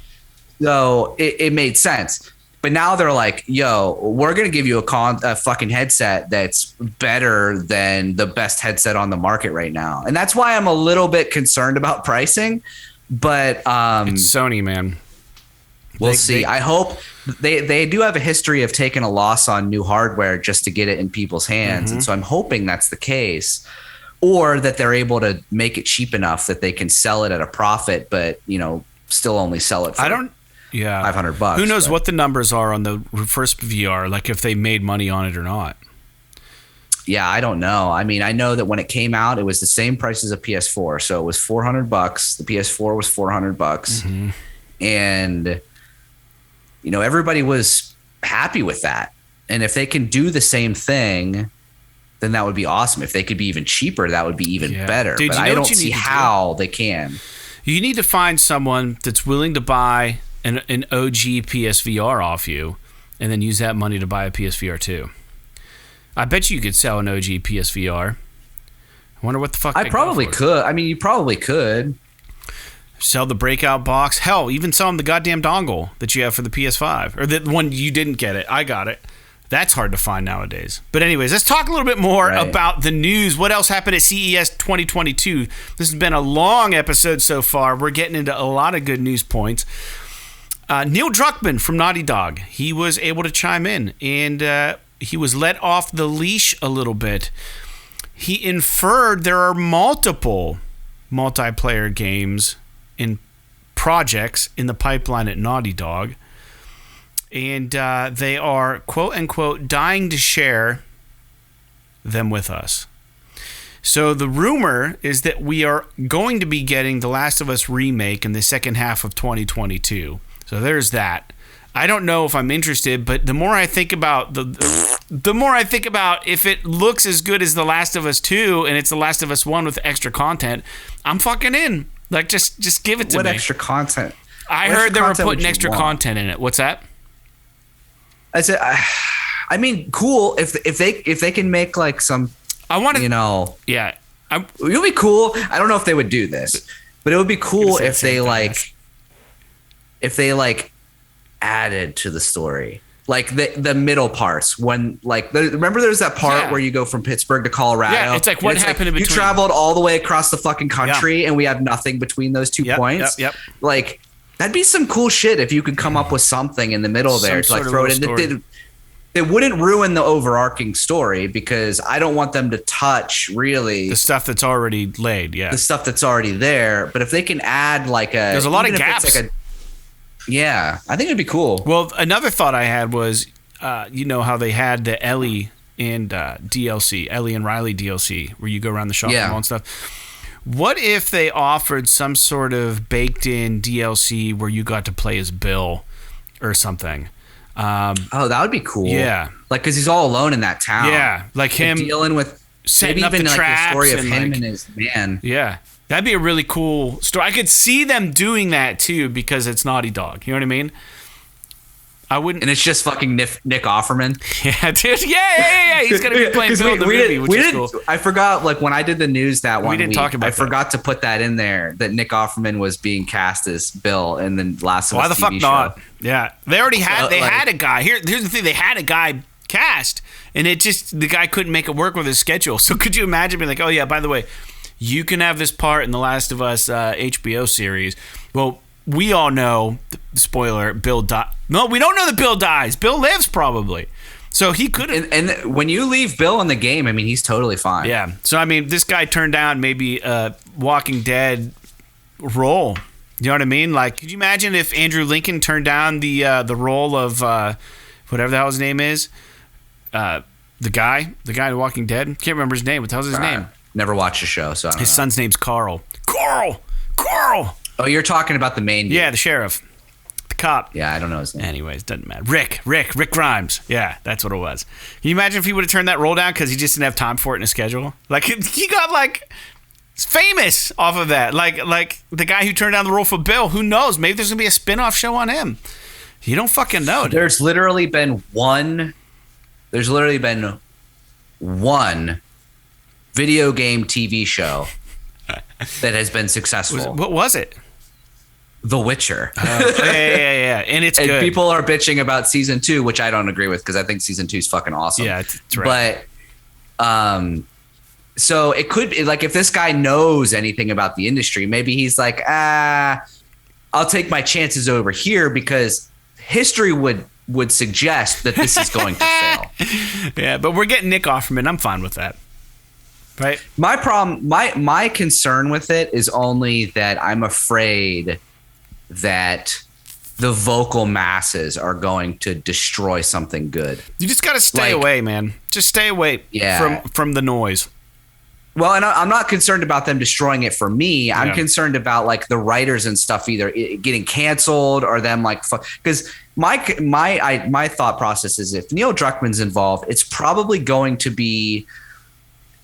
Speaker 2: So it made sense. But now they're like, yo, we're going to give you a fucking headset that's better than the best headset on the market right now. And that's why I'm a little bit concerned about pricing. But
Speaker 1: it's Sony, man.
Speaker 2: We'll see. I hope they do have a history of taking a loss on new hardware just to get it in people's hands. Mm-hmm. And so I'm hoping that's the case. Or that they're able to make it cheap enough that they can sell it at a profit, but, still only sell it for $500.
Speaker 1: Who knows what the numbers are on the first VR, like if they made money on it or not.
Speaker 2: Yeah, I don't know. I mean, I know that when it came out, it was the same price as a PS4. So it was $400. The PS4 was $400. Mm-hmm. And, everybody was happy with that. And if they can do the same thing, then that would be awesome. If they could be even cheaper, that would be even better. Dude, but I don't see how they can.
Speaker 1: You need to find someone that's willing to buy an OG PSVR off you and then use that money to buy a PSVR 2. I bet you could sell an OG PSVR. I wonder what the fuck.
Speaker 2: I probably could. I mean, you probably could.
Speaker 1: Sell the breakout box. Hell, even sell them the goddamn dongle that you have for the PS5. Or the one you didn't get it. I got it. That's hard to find nowadays. But anyways, let's talk a little bit more about the news. What else happened at CES 2022? This has been a long episode so far. We're getting into a lot of good news points. Neil Druckmann from Naughty Dog, he was able to chime in, and he was let off the leash a little bit. He inferred there are multiple multiplayer games in projects in the pipeline at Naughty Dog, and they are, quote unquote, dying to share them with us. So the rumor is that we are going to be getting The Last of Us remake in the second half of 2022. So there's that. I don't know if I'm interested, but the more I think about the more I think about if it looks as good as The Last of Us 2 and it's The Last of Us 1 with extra content, I'm fucking in. Like, just give it to me.
Speaker 2: What extra content?
Speaker 1: I heard they were putting extra content in it. What's that?
Speaker 2: I said, I mean, cool if they can make like some. I want to,
Speaker 1: yeah.
Speaker 2: It would be cool. I don't know if they would do this, but it would be cool if they added to the story, like the middle parts when remember there's that part where you go from Pittsburgh to Colorado.
Speaker 1: Yeah, it's like what happened in between.
Speaker 2: You traveled all the way across the fucking country and we have nothing between those 2 points.
Speaker 1: Yep.
Speaker 2: Like that'd be some cool shit if you could come up with something in the middle there to like throw it in. It wouldn't ruin the overarching story because I don't want them to touch really
Speaker 1: the stuff that's already laid. Yeah,
Speaker 2: the stuff that's already there. But if they can add
Speaker 1: there's a lot of gaps.
Speaker 2: Yeah, I think it'd be cool.
Speaker 1: Well, another thought I had was, you know how they had the Ellie and DLC, Ellie and Riley DLC, where you go around the shopping mall and stuff. What if they offered some sort of baked-in DLC where you got to play as Bill or something?
Speaker 2: That would be cool.
Speaker 1: Yeah,
Speaker 2: like because he's all alone in that town.
Speaker 1: Yeah, like him
Speaker 2: dealing with
Speaker 1: setting up the traps,
Speaker 2: the story of him and his man.
Speaker 1: Yeah. That'd be a really cool story. I could see them doing that too because it's Naughty Dog. You know what I mean? I wouldn't.
Speaker 2: And it's just fucking Nick Offerman.
Speaker 1: Yeah, dude. Yeah. He's gonna be playing Bill in the movie, which is cool.
Speaker 2: I forgot, like when I did the news that one week,
Speaker 1: talk about
Speaker 2: I forgot to put that in there that Nick Offerman was being cast as Bill in the Last of Us TV show. Why the fuck not?
Speaker 1: Yeah, they already had. Had a guy. Here's the thing. They had a guy cast, and the guy couldn't make it work with his schedule. So could you imagine being like, oh yeah, by the way, you can have this part in the Last of Us HBO series. Well, we all know, spoiler, Bill died. No, we don't know that Bill dies. Bill lives probably. So he could have.
Speaker 2: And when you leave Bill in the game, I mean, he's totally fine.
Speaker 1: Yeah. So, I mean, this guy turned down maybe a Walking Dead role. You know what I mean? Like, could you imagine if Andrew Lincoln turned down the role of whatever the hell his name is? The guy in Walking Dead? Can't remember his name. What the hell's his name?
Speaker 2: Never watched the show, so I don't know.
Speaker 1: His son's name's Carl. Carl!
Speaker 2: Oh, you're talking about the main dude.
Speaker 1: Yeah, the sheriff. The cop.
Speaker 2: Yeah, I don't know his name.
Speaker 1: Anyways, doesn't matter. Rick Grimes. Yeah, that's what it was. Can you imagine if he would have turned that role down because he just didn't have time for it in his schedule? Like, he got, famous off of that. Like the guy who turned down the role for Bill. Who knows? Maybe there's going to be a spin-off show on him. You don't fucking know, dude.
Speaker 2: There's literally been one video game TV show that has been successful.
Speaker 1: What was it?
Speaker 2: The Witcher.
Speaker 1: Yeah. And it's good.
Speaker 2: People are bitching about season 2, which I don't agree with because I think season 2 is fucking awesome.
Speaker 1: Yeah, it's right.
Speaker 2: But, so it could be like if this guy knows anything about the industry, maybe he's like, I'll take my chances over here because history would suggest that this is going to fail.
Speaker 1: Yeah, but we're getting Nick Offerman. I'm fine with that. Right.
Speaker 2: My problem, my concern with it is only that I'm afraid that the vocal masses are going to destroy something good.
Speaker 1: You just got to stay away, man. Just stay away from the noise.
Speaker 2: Well, and I'm not concerned about them destroying it for me. Yeah. I'm concerned about like the writers and stuff either getting canceled or them because my thought process is if Neil Druckmann's involved, it's probably going to be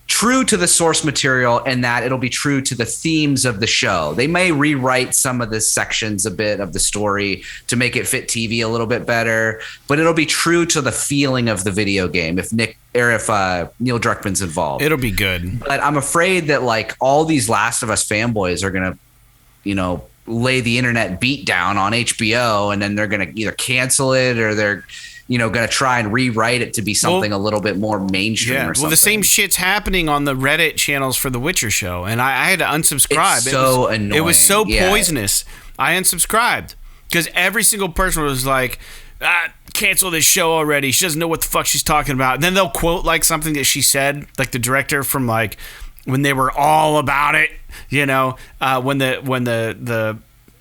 Speaker 2: true to the source material and that it'll be true to the themes of the show. They may rewrite some of the sections a bit of the story to make it fit TV a little bit better, but it'll be true to the feeling of the video game if Neil Druckmann's involved.
Speaker 1: It'll be good.
Speaker 2: But I'm afraid that like all these Last of Us fanboys are going to, lay the internet beat down on HBO, and then they're going to either cancel it or they're going to try and rewrite it to be something a little bit more mainstream or something.
Speaker 1: Well, the same shit's happening on the Reddit channels for The Witcher show, and I had to unsubscribe.
Speaker 2: It's so annoying.
Speaker 1: It was so poisonous. I unsubscribed because every single person was like, cancel this show already. She doesn't know what the fuck she's talking about. And then they'll quote like something that she said, like the director from like when they were all about it, when the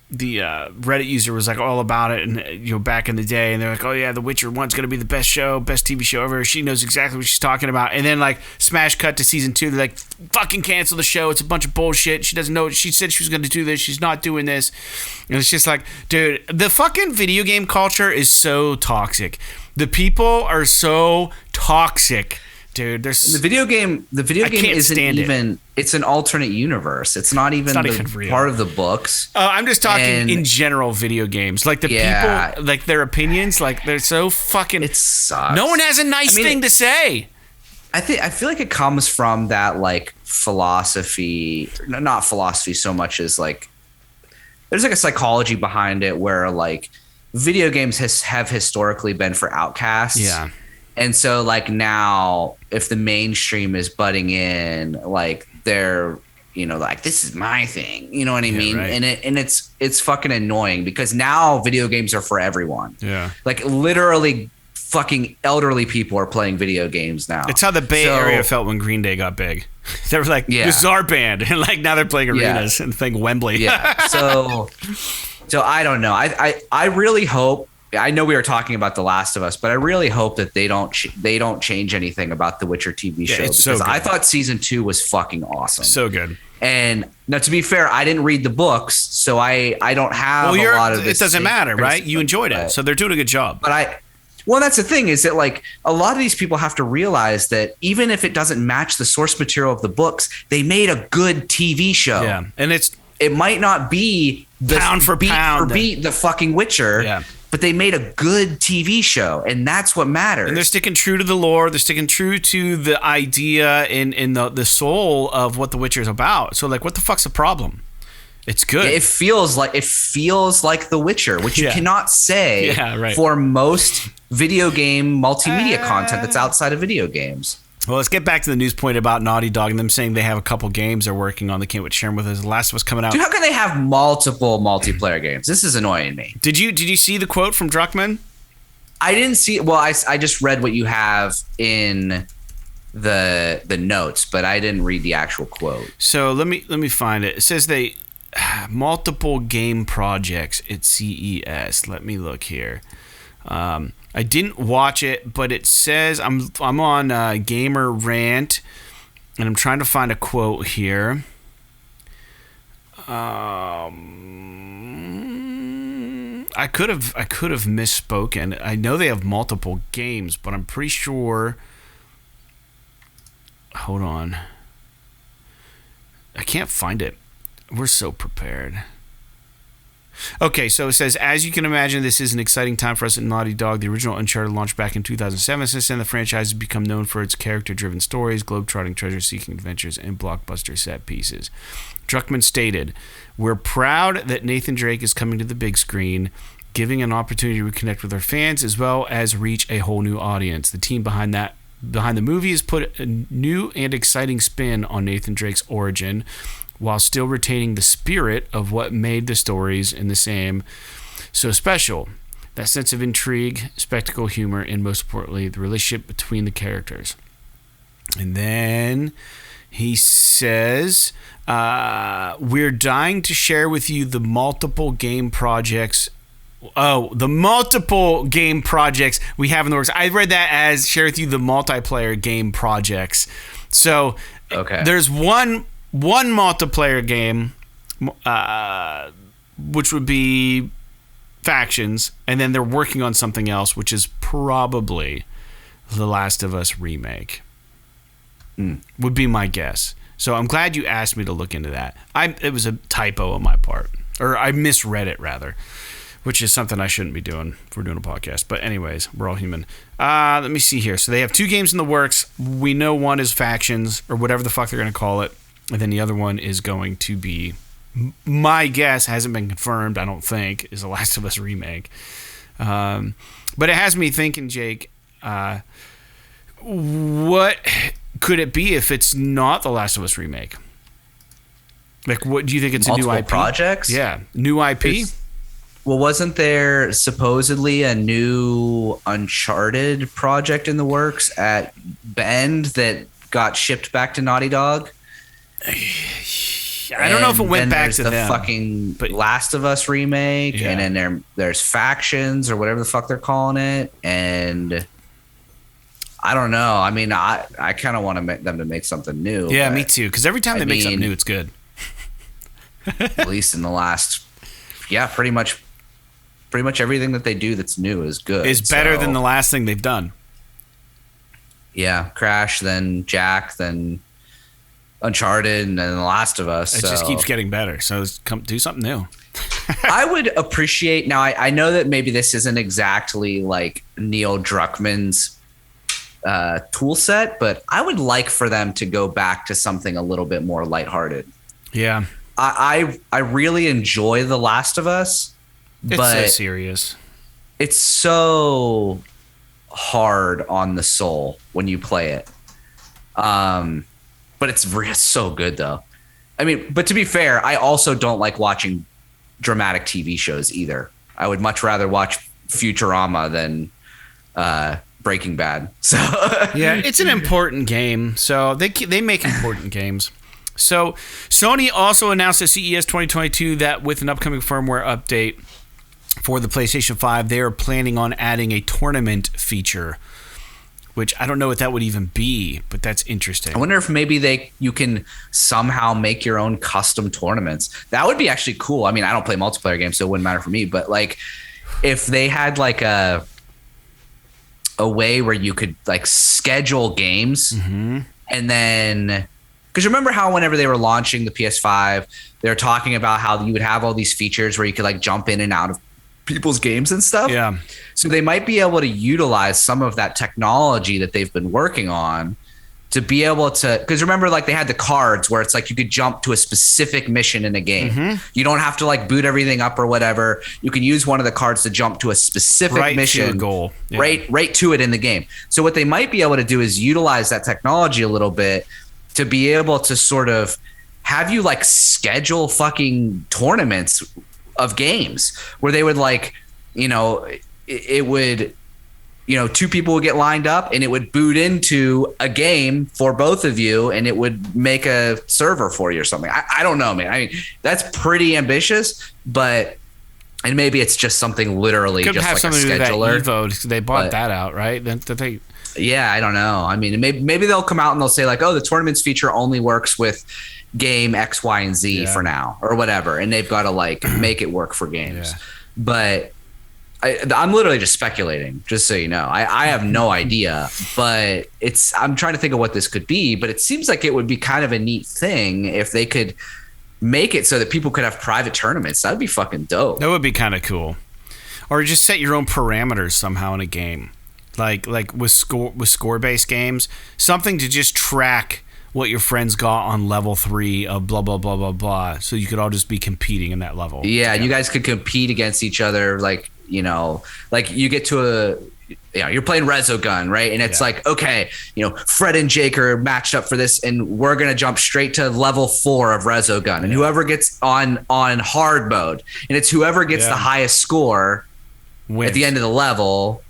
Speaker 1: Reddit user was like all about it, and back in the day, and they're like, oh yeah, The Witcher 1's gonna be the best TV show ever. She knows exactly what she's talking about. And then like smash cut to season 2, they're like, fucking cancel the show, it's a bunch of bullshit, she doesn't know, she said she was gonna do this, she's not doing this. And it's just like, dude, the fucking video game culture is so toxic. The people are so toxic. Dude, the video game isn't even. It's an alternate universe. It's not even part of the books. I'm just talking in general video games. Like the people, like their opinions, like they're so fucking.
Speaker 2: It sucks.
Speaker 1: No one has a nice thing to say.
Speaker 2: I feel like it comes from that like philosophy, not philosophy so much as like there's like a psychology behind it where like video games have historically been for outcasts.
Speaker 1: Yeah.
Speaker 2: And so like now if the mainstream is butting in, like they're, like this is my thing, you know what I mean? Right. And it's fucking annoying because now video games are for everyone.
Speaker 1: Yeah.
Speaker 2: Like literally fucking elderly people are playing video games now.
Speaker 1: It's how the Bay Area felt when Green Day got big. They were like, this is our band. And like now they're playing arenas and playing Wembley.
Speaker 2: Yeah. So I don't know. I really hope, I know we were talking about The Last of Us, but I really hope that they don't change anything about the Witcher TV show because I thought season 2 was fucking awesome.
Speaker 1: So good.
Speaker 2: And now, to be fair, I didn't read the books, so I don't have a lot of this.
Speaker 1: It doesn't matter, right? You enjoyed it, so they're doing a good job.
Speaker 2: But that's the thing is that like a lot of these people have to realize that even if it doesn't match the source material of the books, they made a good TV show.
Speaker 1: Yeah, and
Speaker 2: it might not be the
Speaker 1: pound for
Speaker 2: beat the fucking Witcher.
Speaker 1: Yeah.
Speaker 2: But they made a good TV show, and that's what matters.
Speaker 1: And they're sticking true to the lore. They're sticking true to the idea in the soul of what The Witcher is about. So, like, what the fuck's the problem? It's good.
Speaker 2: It feels like The Witcher, which you cannot say for most video game multimedia content that's outside of video games.
Speaker 1: Well, let's get back to the news point about Naughty Dog and them saying they have a couple games they're working on. They can't wait to share them with us. The Last of Us coming out.
Speaker 2: Dude, how can they have multiple multiplayer games? This is annoying me.
Speaker 1: Did you see the quote from Druckmann?
Speaker 2: I didn't see. Well, I just read what you have in the notes, but I didn't read the actual quote.
Speaker 1: So let me find it. It says they multiple game projects at CES. Let me look here. I didn't watch it, but it says I'm on Gamer Rant, and I'm trying to find a quote here. I could have misspoken. I know they have multiple games, but I'm pretty sure. Hold on. I can't find it. We're so prepared. Okay, so it says, as you can imagine, this is an exciting time for us at Naughty Dog. The original Uncharted launched back in 2007. Since then, the franchise has become known for its character-driven stories, globe-trotting, treasure-seeking adventures, and blockbuster set pieces. Druckmann stated, "We're proud that Nathan Drake is coming to the big screen, giving an opportunity to reconnect with our fans, as well as reach a whole new audience. The team behind the movie has put a new and exciting spin on Nathan Drake's origin, while still retaining the spirit of what made the stories in the same so special. That sense of intrigue, spectacle, humor, and most importantly, the relationship between the characters." And then he says, "We're dying to share with you the multiple game projects." Oh, the multiple game projects we have in the works. I read that as share with you the multiplayer game projects. So there's one multiplayer game, which would be Factions, and then they're working on something else, which is probably The Last of Us remake. Would be my guess. So I'm glad you asked me to look into that. It was a typo on my part, or I misread it rather, which is something I shouldn't be doing if we're doing a podcast. But anyways, we're all human. Let me see here. So they have 2 games in the works. We know one is Factions, or whatever the fuck they're going to call it. And then the other one is going to be my guess, hasn't been confirmed, I don't think, is The Last of Us remake. But it has me thinking, Jake, what could it be if it's not The Last of Us remake? Like, what do you think? It's
Speaker 2: multiple
Speaker 1: a new IP?
Speaker 2: Projects?
Speaker 1: Yeah, new IP.
Speaker 2: Well, wasn't there supposedly a new Uncharted project in the works at Bend that got shipped back to Naughty Dog?
Speaker 1: I don't know if it went back to
Speaker 2: the
Speaker 1: them.
Speaker 2: Fucking Last of Us remake,
Speaker 1: Yeah.
Speaker 2: and then there's Factions or whatever the fuck they're calling it, and I don't know. I mean, I kind of want them to make something new.
Speaker 1: Yeah, me too. Because every time they make something new, it's good.
Speaker 2: At least in the last, pretty much everything that they do that's new is good.
Speaker 1: Is better than the last thing they've done.
Speaker 2: Yeah, Crash, then Jack, then Uncharted, and then The Last of Us.
Speaker 1: It just keeps getting better. So do something new.
Speaker 2: I would appreciate, now I know that maybe this isn't exactly like Neil Druckmann's tool set, but I would like for them to go back to something a little bit more lighthearted.
Speaker 1: Yeah.
Speaker 2: I really enjoy The Last of Us, but
Speaker 1: it's so serious.
Speaker 2: It's so hard on the soul when you play it. But it's so good though. I mean, but to be fair, I also don't like watching dramatic TV shows either. I would much rather watch Futurama than Breaking Bad. So
Speaker 1: yeah, it's an important game. So they make important games. So Sony also announced at CES 2022 that with an upcoming firmware update for the PlayStation 5, they are planning on adding a tournament feature, which I don't know what that would even be, but that's interesting.
Speaker 2: I wonder if maybe you can somehow make your own custom tournaments. That would be actually cool. I mean, I don't play multiplayer games, so it wouldn't matter for me, but like if they had like a way where you could like schedule games and then, because remember how whenever they were launching the PS5, they were talking about how you would have all these features where you could like jump in and out of people's games and stuff.
Speaker 1: Yeah.
Speaker 2: So they might be able to utilize some of that technology that they've been working on to be able to, because remember, like they had the cards where it's like you could jump to a specific mission in a game. You don't have to like boot everything up or whatever. You can use one of the cards to jump to a specific mission,
Speaker 1: to a goal,
Speaker 2: right to it in the game. So what they might be able to do is utilize that technology a little bit to be able to sort of have you like schedule fucking tournaments of games where they would like, it would, two people would get lined up and it would boot into a game for both of you and it would make a server for you or something. I don't know, man. I mean, that's pretty ambitious, and maybe it's just something literally
Speaker 1: could
Speaker 2: just
Speaker 1: have
Speaker 2: like
Speaker 1: something
Speaker 2: a
Speaker 1: to do with
Speaker 2: scheduler.
Speaker 1: that Evo. They bought that out, right?
Speaker 2: Yeah, I don't know. I mean, maybe they'll come out and they'll say like, oh, the tournaments feature only works with game X, Y, and Z for now or whatever. And they've got to like make it work for games. Yeah. But I'm literally just speculating, just so you know. I have no idea, but I'm trying to think of what this could be, but it seems like it would be kind of a neat thing if they could make it so that people could have private tournaments. That would be fucking dope.
Speaker 1: That would be kind of cool. Or just set your own parameters somehow in a game. Like with score-based games, something to just track what your friends got on level 3 of blah, blah, blah, blah, blah. So you could all just be competing in that level.
Speaker 2: Yeah, together. You guys could compete against each other. Like, like you get to you're playing Resogun, right? And it's like, okay, Fred and Jake are matched up for this and we're going to jump straight to level 4 of Resogun. And whoever gets on hard mode, and it's whoever gets the highest score wins. At the end of the level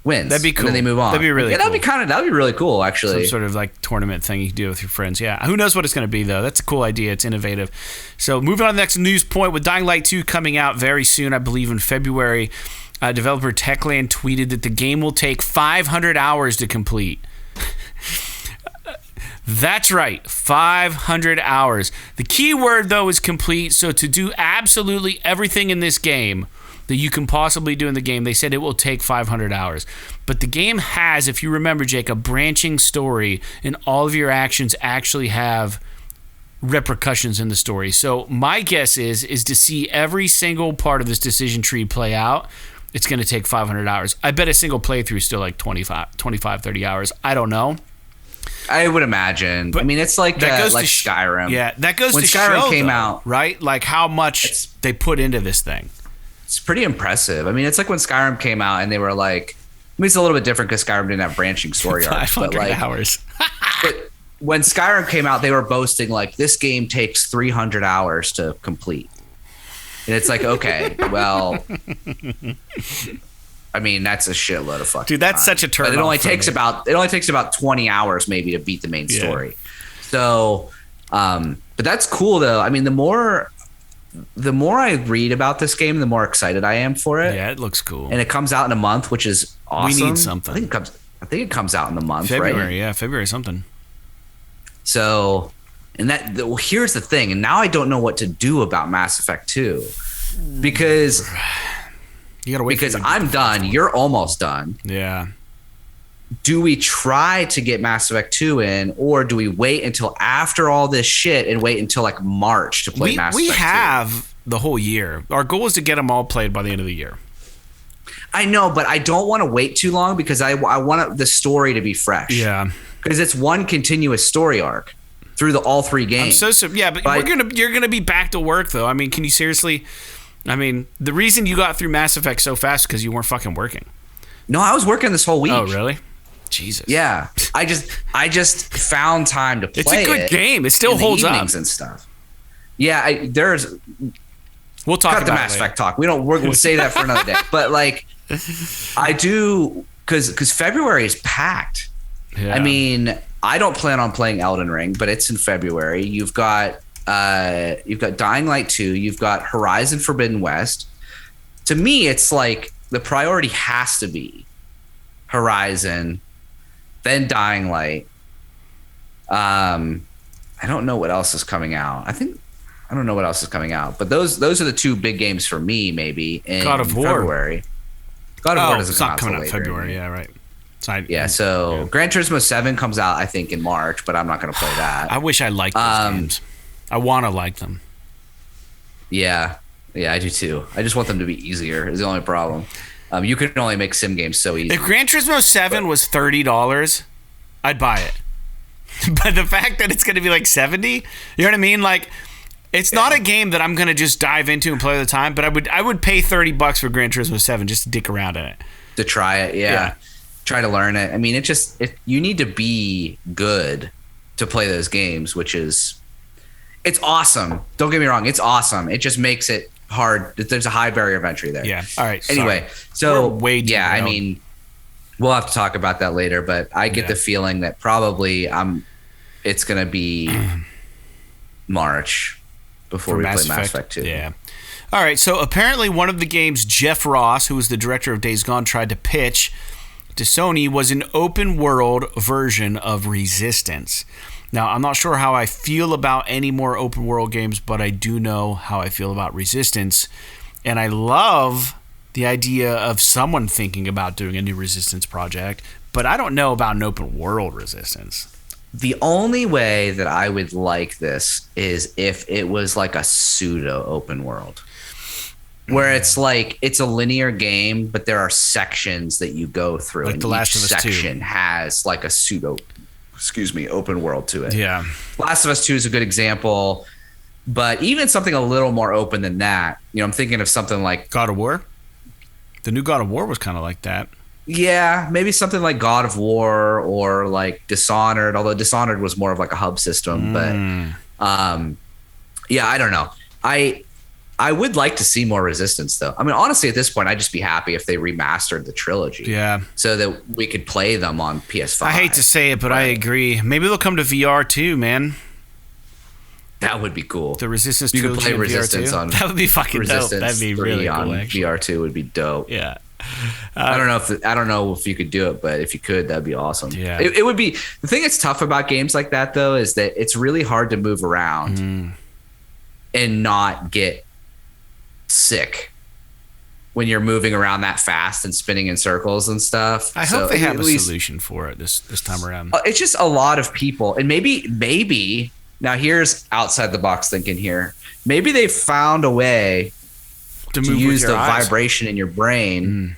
Speaker 2: wins.
Speaker 1: That'd be cool.
Speaker 2: And then they move on.
Speaker 1: That'd be really cool.
Speaker 2: That'd be really cool, actually.
Speaker 1: Some sort of like tournament thing you can do with your friends. Yeah. Who knows what it's going to be, though? That's a cool idea. It's innovative. So moving on to the next news point, with Dying Light 2 coming out very soon, I believe in February, developer Techland tweeted that the game will take 500 hours to complete. That's right, 500 hours. The key word, though, is complete. So to do absolutely everything in this game that you can possibly do in the game, they said it will take 500 hours. But the game has, if you remember, Jake, a branching story, and all of your actions actually have repercussions in the story. So my guess is to see every single part of this decision tree play out, it's going to take 500 hours. I bet a single playthrough is still like 25, 30 hours. I don't know.
Speaker 2: I would imagine. But I mean, it's like Skyrim.
Speaker 1: Yeah, that goes
Speaker 2: when
Speaker 1: to
Speaker 2: Skyrim
Speaker 1: show,
Speaker 2: came
Speaker 1: though,
Speaker 2: out,
Speaker 1: right? Like how much they put into this thing.
Speaker 2: It's pretty impressive. I mean, it's like when Skyrim came out and they were like, I mean, it's a little bit different because Skyrim didn't have branching story arcs.
Speaker 1: 500 hours.
Speaker 2: But when Skyrim came out, they were boasting like this game takes 300 hours to complete. And it's like, okay, well, I mean, that's a shitload of fucking
Speaker 1: dude. That's
Speaker 2: time.
Speaker 1: such a turn.
Speaker 2: But it only takes about 20 hours maybe to beat the main story. So, but that's cool though. I mean, the more I read about this game, the more excited I am for it.
Speaker 1: Yeah, it looks cool.
Speaker 2: And it comes out in a month, which is awesome.
Speaker 1: We need something.
Speaker 2: I think it comes out in the month,
Speaker 1: February,
Speaker 2: right?
Speaker 1: Yeah, February something.
Speaker 2: So, and here's the thing, and now I don't know what to do about Mass Effect 2 because
Speaker 1: you gotta wait
Speaker 2: because I'm done. You're almost done.
Speaker 1: Yeah.
Speaker 2: Do we try to get Mass Effect 2 in, or do we wait until after all this shit and wait until like March to play Mass Effect 2?
Speaker 1: We have the whole year. Our goal is to get them all played by the end of the year.
Speaker 2: I know, but I don't want to wait too long because I want the story to be fresh.
Speaker 1: Yeah.
Speaker 2: Because it's one continuous story arc through all three games.
Speaker 1: Yeah, but you're gonna be back to work though. I mean, can you seriously? I mean, the reason you got through Mass Effect so fast is because you weren't fucking working.
Speaker 2: No, I was working this whole week.
Speaker 1: Oh, really? Jesus.
Speaker 2: Yeah, I just found time to play.
Speaker 1: It's a good game. It still holds up
Speaker 2: and stuff. Yeah,
Speaker 1: we'll talk about
Speaker 2: the Mass Effect talk. We'll say that for another day. But like, I do because February is packed. Yeah. I mean, I don't plan on playing Elden Ring, but it's in February. You've got Dying Light 2. You've got Horizon Forbidden West. To me, it's like the priority has to be Horizon, then Dying Light. I don't know what else is coming out. I don't know what else is coming out, but those are the two big games for me. Maybe in
Speaker 1: God of War.
Speaker 2: February. God of War doesn't come out
Speaker 1: coming out
Speaker 2: later.
Speaker 1: February. Yeah, right.
Speaker 2: So Gran Turismo 7 comes out, I think, in March, but I'm not going to play that.
Speaker 1: I wish I liked those games. I want to like them.
Speaker 2: Yeah, I do too. I just want them to be easier is the only problem. You can only make sim games so easy.
Speaker 1: If Gran Turismo 7 was $30, I'd buy it. But the fact that it's going to be like $70, you know what I mean? Like, it's not a game that I'm going to just dive into and play all the time, but I would pay $30 for Gran Turismo 7 just to dick around in it.
Speaker 2: To try it, yeah. Try to learn it. I mean, you need to be good to play those games, which is, it's awesome. Don't get me wrong. It's awesome. It just makes it hard. There's a high barrier of entry there.
Speaker 1: Yeah. All right.
Speaker 2: Anyway, so I mean, we'll have to talk about that later, but I get the feeling that probably it's going to be March before we play Mass Effect 2.
Speaker 1: Yeah. All right. So apparently one of the games Jeff Ross, who was the director of Days Gone, tried to pitch to Sony was an open world version of Resistance. Now, I'm not sure how I feel about any more open world games, but I do know how I feel about Resistance. And I love the idea of someone thinking about doing a new Resistance project, but I don't know about an open world Resistance.
Speaker 2: The only way that I would like this is if it was like a pseudo open world. Where it's like it's a linear game, but there are sections that you go through,
Speaker 1: like
Speaker 2: and
Speaker 1: The Last
Speaker 2: each
Speaker 1: of Us 2
Speaker 2: section has like a open world to it.
Speaker 1: Yeah,
Speaker 2: Last of Us 2 is a good example, but even something a little more open than that. You know, I'm thinking of something like
Speaker 1: God of War. The new God of War was kind of like that.
Speaker 2: Yeah, maybe something like God of War or like Dishonored. Although Dishonored was more of like a hub system, but yeah, I don't know. I would like to see more Resistance, though. I mean, honestly, at this point, I'd just be happy if they remastered the trilogy.
Speaker 1: Yeah.
Speaker 2: So that we could play them on PS5.
Speaker 1: I hate to say it, but I agree. Maybe they'll come to VR too, man.
Speaker 2: That would be cool.
Speaker 1: The Resistance
Speaker 2: you
Speaker 1: trilogy
Speaker 2: could play Resistance
Speaker 1: VR2?
Speaker 2: on
Speaker 1: that would be fucking
Speaker 2: Resistance
Speaker 1: dope. That'd be really cool.
Speaker 2: On
Speaker 1: actually.
Speaker 2: VR2 would be dope.
Speaker 1: Yeah.
Speaker 2: I don't know if you could do it, but if you could, that'd be awesome.
Speaker 1: Yeah.
Speaker 2: It would be. The thing that's tough about games like that, though, is that it's really hard to move around and not get sick when you're moving around that fast and spinning in circles and stuff.
Speaker 1: I hope they have a solution for it this time around.
Speaker 2: It's just a lot of people, and maybe now here's outside the box thinking here. Maybe they found a way to use the vibration in your brain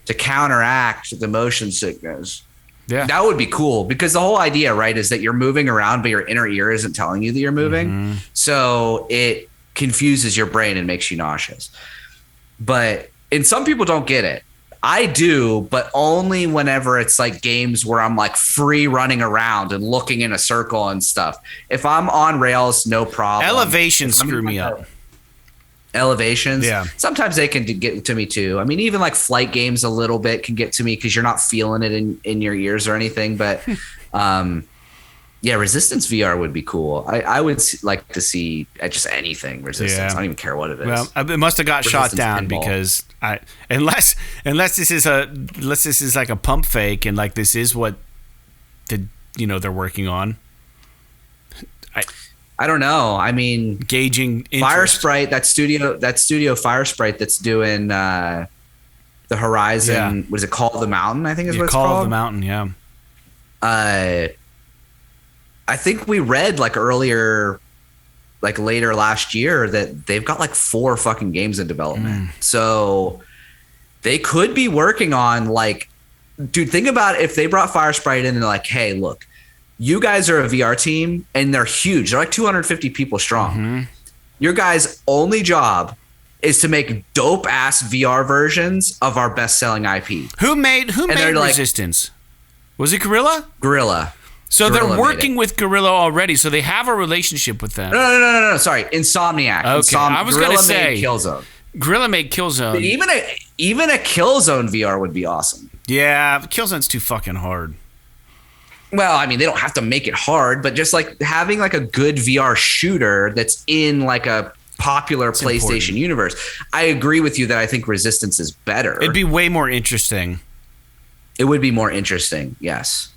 Speaker 2: to counteract the motion sickness.
Speaker 1: Yeah.
Speaker 2: That would be cool, because the whole idea, right, is that you're moving around, but your inner ear isn't telling you that you're moving.
Speaker 1: Mm-hmm.
Speaker 2: So it confuses your brain and makes you nauseous. And some people don't get it. I do, but only whenever it's like games where I'm like free running around and looking in a circle and stuff. If I'm on rails, no problem.
Speaker 1: Elevations screw me up.
Speaker 2: Elevations,
Speaker 1: yeah.
Speaker 2: Sometimes they can get to me too. I mean, even like flight games a little bit can get to me because you're not feeling it in your ears or anything. But yeah, Resistance VR would be cool. I would like to see just anything Resistance.
Speaker 1: Yeah.
Speaker 2: I don't even care what it is.
Speaker 1: Well, it must have got
Speaker 2: Resistance
Speaker 1: shot down
Speaker 2: pinball.
Speaker 1: because unless this is like a pump fake and like this is what they're working on. I
Speaker 2: don't know. I mean,
Speaker 1: gauging interest.
Speaker 2: Fire Sprite, that studio Fire Sprite that's doing the Horizon.
Speaker 1: Yeah.
Speaker 2: What is it called? The Mountain, I think is what it's
Speaker 1: Call
Speaker 2: called.
Speaker 1: of the Mountain. Yeah.
Speaker 2: I think we read like earlier, like later last year, that they've got like 4 fucking games in development. So they could be working on like, dude, think about if they brought Fire Sprite in and they're like, hey, look, you guys are a VR team and they're huge. They're like 250 people strong.
Speaker 1: Mm-hmm.
Speaker 2: Your guys' only job is to make dope ass VR versions of our best selling IP.
Speaker 1: Who made
Speaker 2: like,
Speaker 1: Resistance? Was it Gorilla?
Speaker 2: Gorilla.
Speaker 1: So
Speaker 2: Gorilla
Speaker 1: they're working with Gorilla already, so they have a relationship with them.
Speaker 2: No. Sorry, Insomniac.
Speaker 1: Okay, I was going to say
Speaker 2: made Killzone.
Speaker 1: Gorilla made Killzone.
Speaker 2: But even a Killzone VR would be awesome.
Speaker 1: Yeah, Killzone's too fucking hard.
Speaker 2: Well, I mean, they don't have to make it hard, but just like having like a good VR shooter that's in like a popular PlayStation universe. I agree with you that I think Resistance is better.
Speaker 1: It'd be way more interesting.
Speaker 2: It would be more interesting, yes.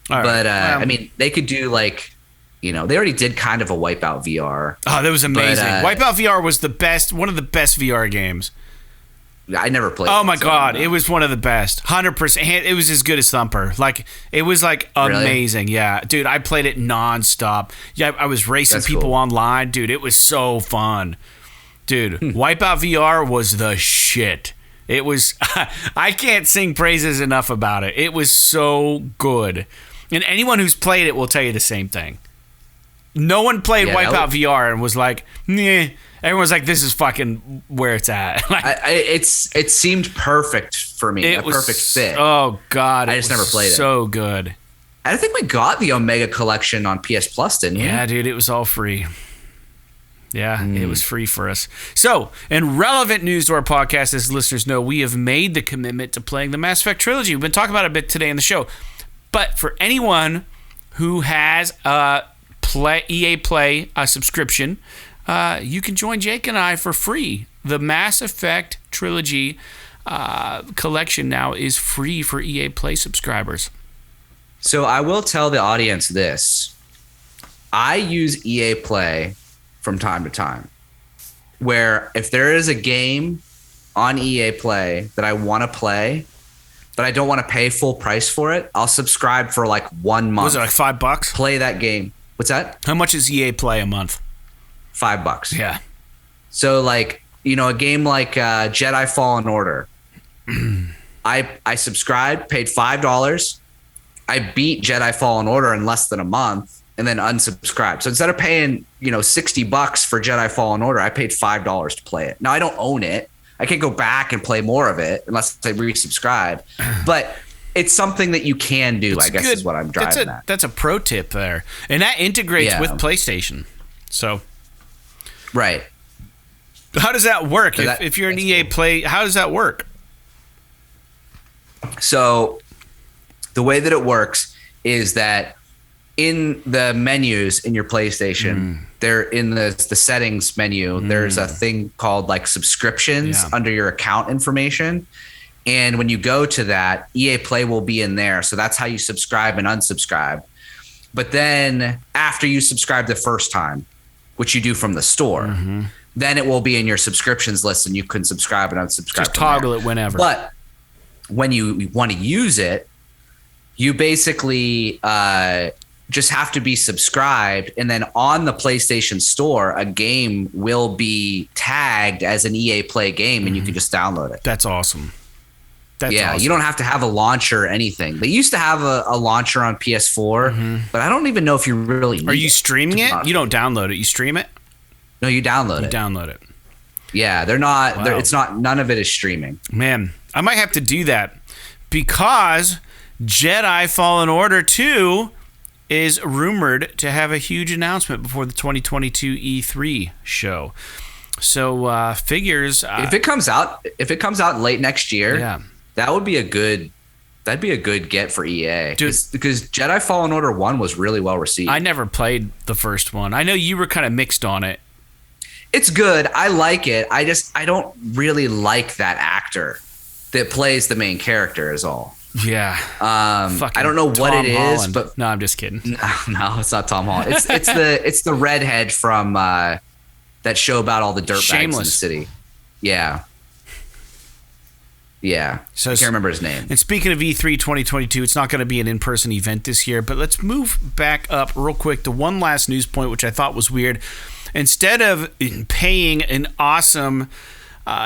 Speaker 1: All right.
Speaker 2: But I mean, they could do like, they already did kind of a Wipeout VR.
Speaker 1: Oh, that was amazing.
Speaker 2: But,
Speaker 1: Wipeout VR was one of the best VR games.
Speaker 2: I never played.
Speaker 1: Oh my god, it was one of the best. 100%. It was as good as Thumper. Like it was like amazing. Really? Yeah, dude, I played it nonstop. Yeah, I was racing people online, dude. It was so fun, dude. Wipeout VR was the shit. It was. I can't sing praises enough about it. It was so good, and anyone who's played it will tell you the same thing. No one played Wipeout VR and was like, "Nah." Everyone's like, "This is fucking where it's at." Like,
Speaker 2: it seemed perfect for me. A perfect fit.
Speaker 1: Oh god,
Speaker 2: I just never played it.
Speaker 1: So good.
Speaker 2: I think we got the Omega Collection on PS Plus, didn't we?
Speaker 1: Yeah, dude, it was all free. Yeah, it was free for us. So, in relevant news to our podcast, as listeners know, we have made the commitment to playing the Mass Effect trilogy. We've been talking about it a bit today in the show. But for anyone who has a EA Play subscription, you can join Jake and I for free. The Mass Effect trilogy collection now is free for EA Play subscribers.
Speaker 2: So I will tell the audience this. I use EA Play from time to time, where if there is a game on EA Play that I want to play, but I don't want to pay full price for it, I'll subscribe for like 1 month.
Speaker 1: Was it like $5?
Speaker 2: Play that game. What's that?
Speaker 1: How much is EA Play a month?
Speaker 2: $5.
Speaker 1: Yeah.
Speaker 2: So like, a game like Jedi Fallen Order, I subscribed, paid $5. I beat Jedi Fallen Order in less than a month and then unsubscribed. So instead of paying, $60 for Jedi Fallen Order, I paid $5 to play it. Now I don't own it. I can't go back and play more of it unless I resubscribe. But it's something that you can do, I guess is what I'm driving at.
Speaker 1: That's a pro tip there. And that integrates with PlayStation. So
Speaker 2: right.
Speaker 1: How does that work? So if you're an EA Play, how does that work?
Speaker 2: So the way that it works is that in the menus in your PlayStation, they're in the settings menu. There's a thing called like subscriptions under your account information. And when you go to that, EA Play will be in there. So that's how you subscribe and unsubscribe. But then after you subscribe the first time, which you do from the store, then it will be in your subscriptions list and you can subscribe and unsubscribe.
Speaker 1: Just toggle it whenever.
Speaker 2: But when you want to use it, you basically just have to be subscribed. And then on the PlayStation Store, a game will be tagged as an EA Play game and you can just download it.
Speaker 1: That's awesome. That's awesome.
Speaker 2: You don't have to have a launcher or anything. They used to have a launcher on PS4, but I don't even know if you really need
Speaker 1: Are you streaming it? You don't download it. You stream it?
Speaker 2: No, you download it.
Speaker 1: You download it.
Speaker 2: Yeah, they're not.
Speaker 1: Wow.
Speaker 2: It's not. None of it is streaming.
Speaker 1: Man, I might have to do that because Jedi Fallen Order 2 is rumored to have a huge announcement before the 2022 E3 show. So figures.
Speaker 2: If it comes out late next year,
Speaker 1: yeah.
Speaker 2: That'd be a good get for EA.
Speaker 1: Dude,
Speaker 2: because Jedi Fallen Order 1 was really well received.
Speaker 1: I never played the first one. I know you were kind of mixed on it.
Speaker 2: It's good. I like it. I don't really like that actor that plays the main character is all.
Speaker 1: Yeah.
Speaker 2: I don't know what
Speaker 1: Tom
Speaker 2: it
Speaker 1: Holland.
Speaker 2: is, but
Speaker 1: no, I'm just kidding.
Speaker 2: No, it's not Tom Holland. It's the redhead from that show about all the dirtbags in the city. Yeah. Yeah. So I can't remember his name.
Speaker 1: And speaking of E3 2022, it's not going to be an in-person event this year, but let's move back up real quick to one last news point, which I thought was weird. Instead of paying an awesome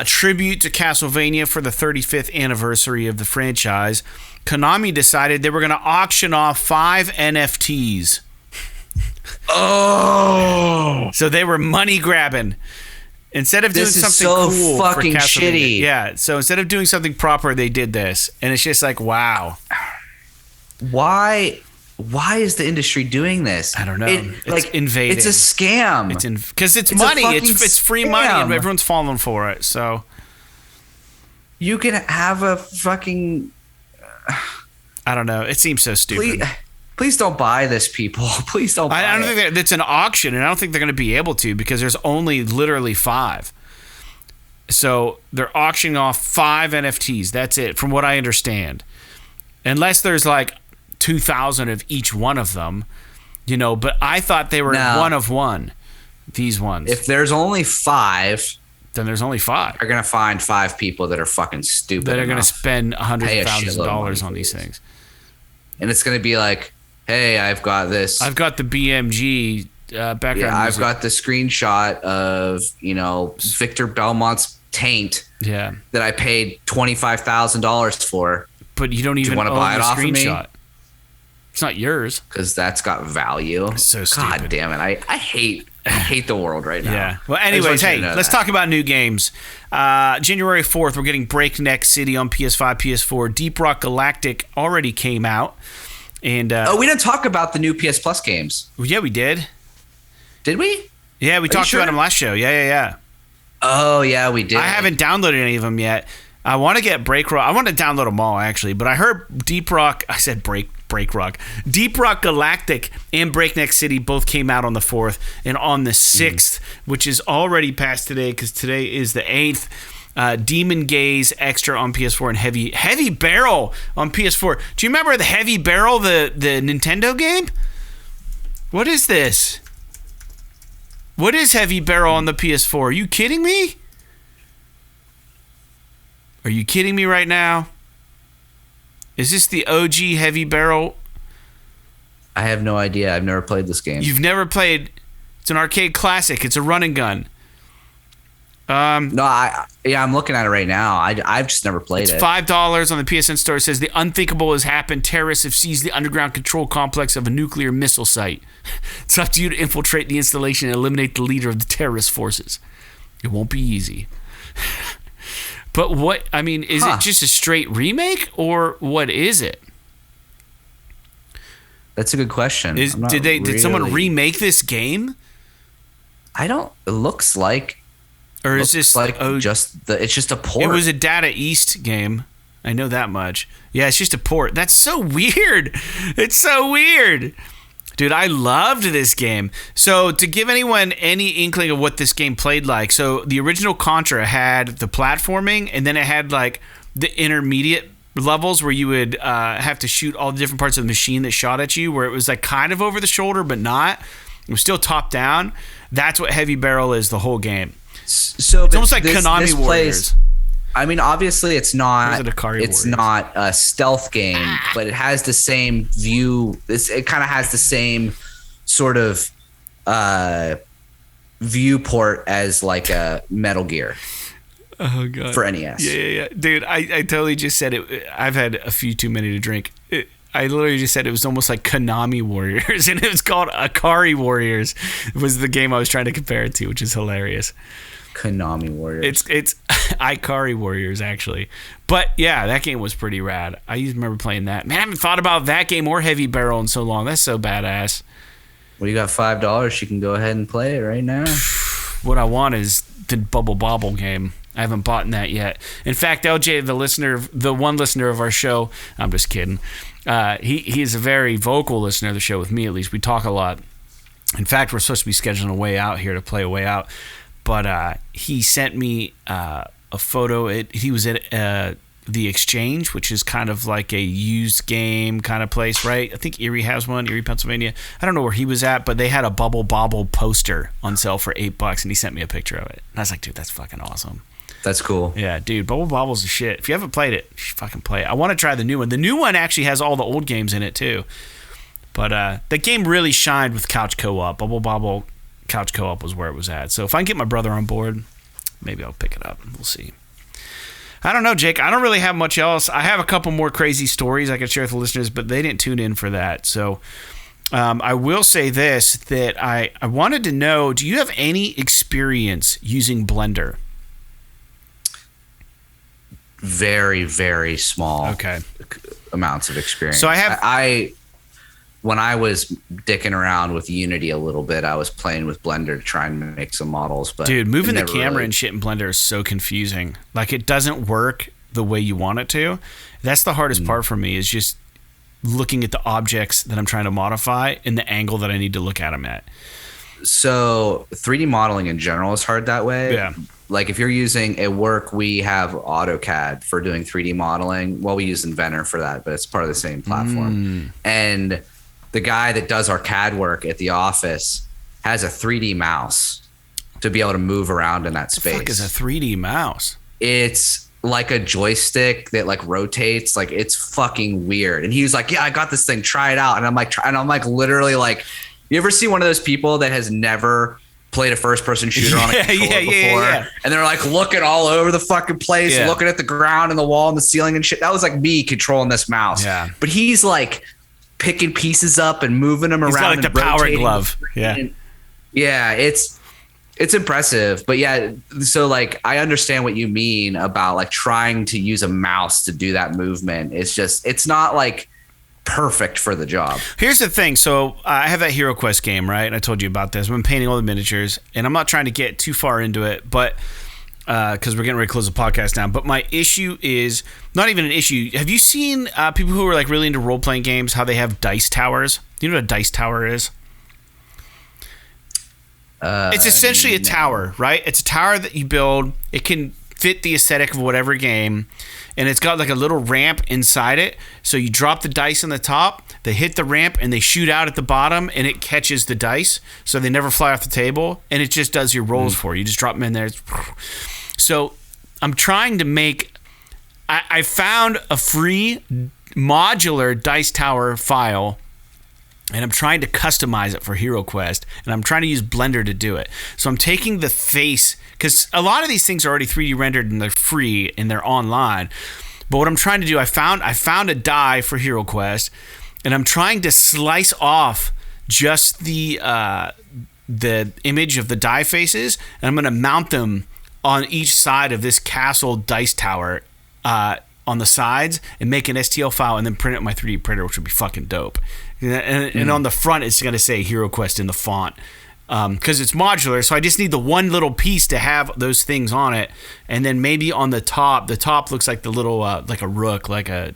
Speaker 1: tribute to Castlevania for the 35th anniversary of the franchise, Konami decided they were going to auction off 5 NFTs.
Speaker 2: Oh!
Speaker 1: So they were money grabbing. Instead of doing something
Speaker 2: so
Speaker 1: cool
Speaker 2: fucking
Speaker 1: for Castlevania,
Speaker 2: shitty.
Speaker 1: Yeah, so instead of doing something proper, they did this, and it's just like, wow.
Speaker 2: Why is the industry doing this?
Speaker 1: I don't know. It's invading.
Speaker 2: It's a scam.
Speaker 1: Because it's money. It's free money, and everyone's falling for it. So
Speaker 2: you can have a fucking.
Speaker 1: I don't know. It seems so stupid.
Speaker 2: Please don't buy this, people. Please don't buy it.
Speaker 1: I don't think it's an auction, and I don't think they're going to be able to because there's only literally 5. So they're auctioning off 5 NFTs. That's it, from what I understand. Unless there's like 2,000 of each one of them, but I thought they were one of one. These ones.
Speaker 2: If there's only 5,
Speaker 1: then there's only 5.
Speaker 2: You're going to find 5 people that are fucking stupid.
Speaker 1: That are going to spend $100,000 on these things.
Speaker 2: And it's going to be like, hey, I've got this.
Speaker 1: I've got the BMG background. Yeah,
Speaker 2: I've got the screenshot of, Victor Belmont's taint.
Speaker 1: Yeah. That
Speaker 2: I paid $25,000 for.
Speaker 1: But you don't even
Speaker 2: want to buy it off screenshot. Of me?
Speaker 1: It's not yours.
Speaker 2: Because that's got value.
Speaker 1: It's so stupid.
Speaker 2: God damn it. I hate the world right now.
Speaker 1: Yeah. Well, anyways, hey, let's talk about new games. January 4th, we're getting Breakneck City on PS5, PS4. Deep Rock Galactic already came out. And
Speaker 2: we didn't talk about the new PS Plus games.
Speaker 1: Yeah, we did.
Speaker 2: Did we?
Speaker 1: Yeah, we talked about them last show. Yeah.
Speaker 2: Oh, yeah, we did.
Speaker 1: I haven't downloaded any of them yet. I want to get Break Rock. I want to download them all, actually. But I heard Deep Rock. I said Break Rock. Deep Rock Galactic and Breakneck City both came out on the 4th. And on the 6th, which is already past today because today is the 8th, Demon Gaze Extra on PS4 and Heavy Barrel on PS4. Do you remember the Heavy Barrel, the Nintendo game? What is this? What is Heavy Barrel on the PS4? Are you kidding me? Are you kidding me right now? Is this the OG Heavy Barrel?
Speaker 2: I have no idea. I've never played this game.
Speaker 1: You've never played? It's an arcade classic. It's a run and gun.
Speaker 2: I'm looking at it right now. I've just never played it.
Speaker 1: It's $5 on the PSN store. It says the unthinkable has happened. Terrorists have seized the underground control complex of a nuclear missile site. It's up to you to infiltrate the installation and eliminate the leader of the terrorist forces. It won't be easy. But is it just a straight remake or what is it?
Speaker 2: That's a good question.
Speaker 1: Did someone remake this game?
Speaker 2: It looks like.
Speaker 1: Or is this
Speaker 2: like it's just a port?
Speaker 1: It was a Data East game. I know that much. Yeah, it's just a port. That's so weird. It's so weird. Dude, I loved this game. So to give anyone any inkling of what this game played like, so the original Contra had the platforming, and then it had like the intermediate levels where you would have to shoot all the different parts of the machine that shot at you, where it was like kind of over the shoulder, but not. It was still top down. That's what Heavy Barrel is the whole game.
Speaker 2: So
Speaker 1: it's almost like Konami Warriors.
Speaker 2: Obviously it's not.
Speaker 1: It's
Speaker 2: not a stealth game, but it has the same view. It kind of has the same sort of viewport as like a Metal Gear.
Speaker 1: Oh god.
Speaker 2: For NES.
Speaker 1: Yeah. Dude, I totally just said it. I've had a few too many to drink. I literally just said it was almost like Konami Warriors, and it was called Akari Warriors. Was the game I was trying to compare it to, which is hilarious.
Speaker 2: Konami Warriors.
Speaker 1: It's Ikari Warriors, actually. But yeah, that game was pretty rad. I used to remember playing that. Man, I haven't thought about that game or Heavy Barrel in so long. That's so badass.
Speaker 2: Well, you got $5. You can go ahead and play it right now.
Speaker 1: What I want is the Bubble Bobble game. I haven't bought that yet. In fact, LJ, the one listener of our show, I'm just kidding. He is a very vocal listener of the show, with me at least. We talk a lot. In fact, we're supposed to be scheduling a way out here to play a way out. But he sent me a photo. He was at the Exchange, which is kind of like a used game kind of place, right? I think Erie has one, Erie, Pennsylvania. I don't know where he was at, but they had a Bubble Bobble poster on sale for $8, and he sent me a picture of it. And I was like, dude, that's fucking awesome.
Speaker 2: That's cool.
Speaker 1: Yeah, dude, Bubble Bobble's the shit. If you haven't played it, you should fucking play it. I want to try the new one. The new one actually has all the old games in it, too. But the game really shined with couch co-op. Bubble Bobble couch co-op was where it was at. So if I can get my brother on board, maybe I'll pick it up. We'll see. I don't know, Jake. I don't really have much else. I have a couple more crazy stories I could share with the listeners, but they didn't tune in for that. So I will say this, that I wanted to know, do you have any experience using Blender?
Speaker 2: Very, very small amounts of experience.
Speaker 1: So
Speaker 2: when I was dicking around with Unity a little bit, I was playing with Blender to try and make some models. But
Speaker 1: dude, moving the camera and shit in Blender is so confusing. Like, it doesn't work the way you want it to. That's the hardest part for me, is just looking at the objects that I'm trying to modify and the angle that I need to look at them at.
Speaker 2: So 3D modeling in general is hard that way.
Speaker 1: Yeah.
Speaker 2: Like, if you're using at work, we have AutoCAD for doing 3D modeling. Well, we use Inventor for that, but it's part of the same platform. And the guy that does our CAD work at the office has a 3D mouse to be able to move around in that space.
Speaker 1: What the fuck is a 3D mouse?
Speaker 2: It's like a joystick that like rotates. Like, it's fucking weird. And he was like, yeah, I got this thing, try it out. And I'm like literally like, you ever see one of those people that has never played a first-person shooter on a controller before? And they're like looking all over the fucking place, looking at the ground and the wall and the ceiling and shit. That was like me controlling this mouse. Yeah. But he's like picking pieces up and moving them around. He's got like the power glove. Yeah, it's impressive. But yeah, so like I understand what you mean about like trying to use a mouse to do that movement. It's not like perfect for the job. Here's
Speaker 1: the thing. So I have that Hero Quest game, right? And I told you about this. I've been painting all the miniatures, and I'm not trying to get too far into it, but because we're getting ready to close the podcast down. But my issue is not even an issue. Have you seen people who are like really into role-playing games, how they have dice towers? Do you know what a dice tower is? It's essentially a tower, right? It's a tower that you build. It can fit the aesthetic of whatever game, and it's got like a little ramp inside it. So you drop the dice on the top, they hit the ramp, and they shoot out at the bottom, and it catches the dice, so they never fly off the table, and it just does your rolls for you. You just drop them in there. So I'm trying to make... I found a free modular dice tower file, and I'm trying to customize it for Hero Quest, and I'm trying to use Blender to do it. So I'm taking the face, because a lot of these things are already 3D rendered and they're free and they're online. But what I'm trying to do, I found a die for Hero Quest, and I'm trying to slice off just the image of the die faces, and I'm going to mount them on each side of this castle dice tower on the sides and make an STL file and then print it in my 3D printer, which would be fucking dope. And on the front, it's going to say Hero Quest in the font because it's modular. So I just need the one little piece to have those things on it. And then maybe on the top looks like the little, like a rook, like a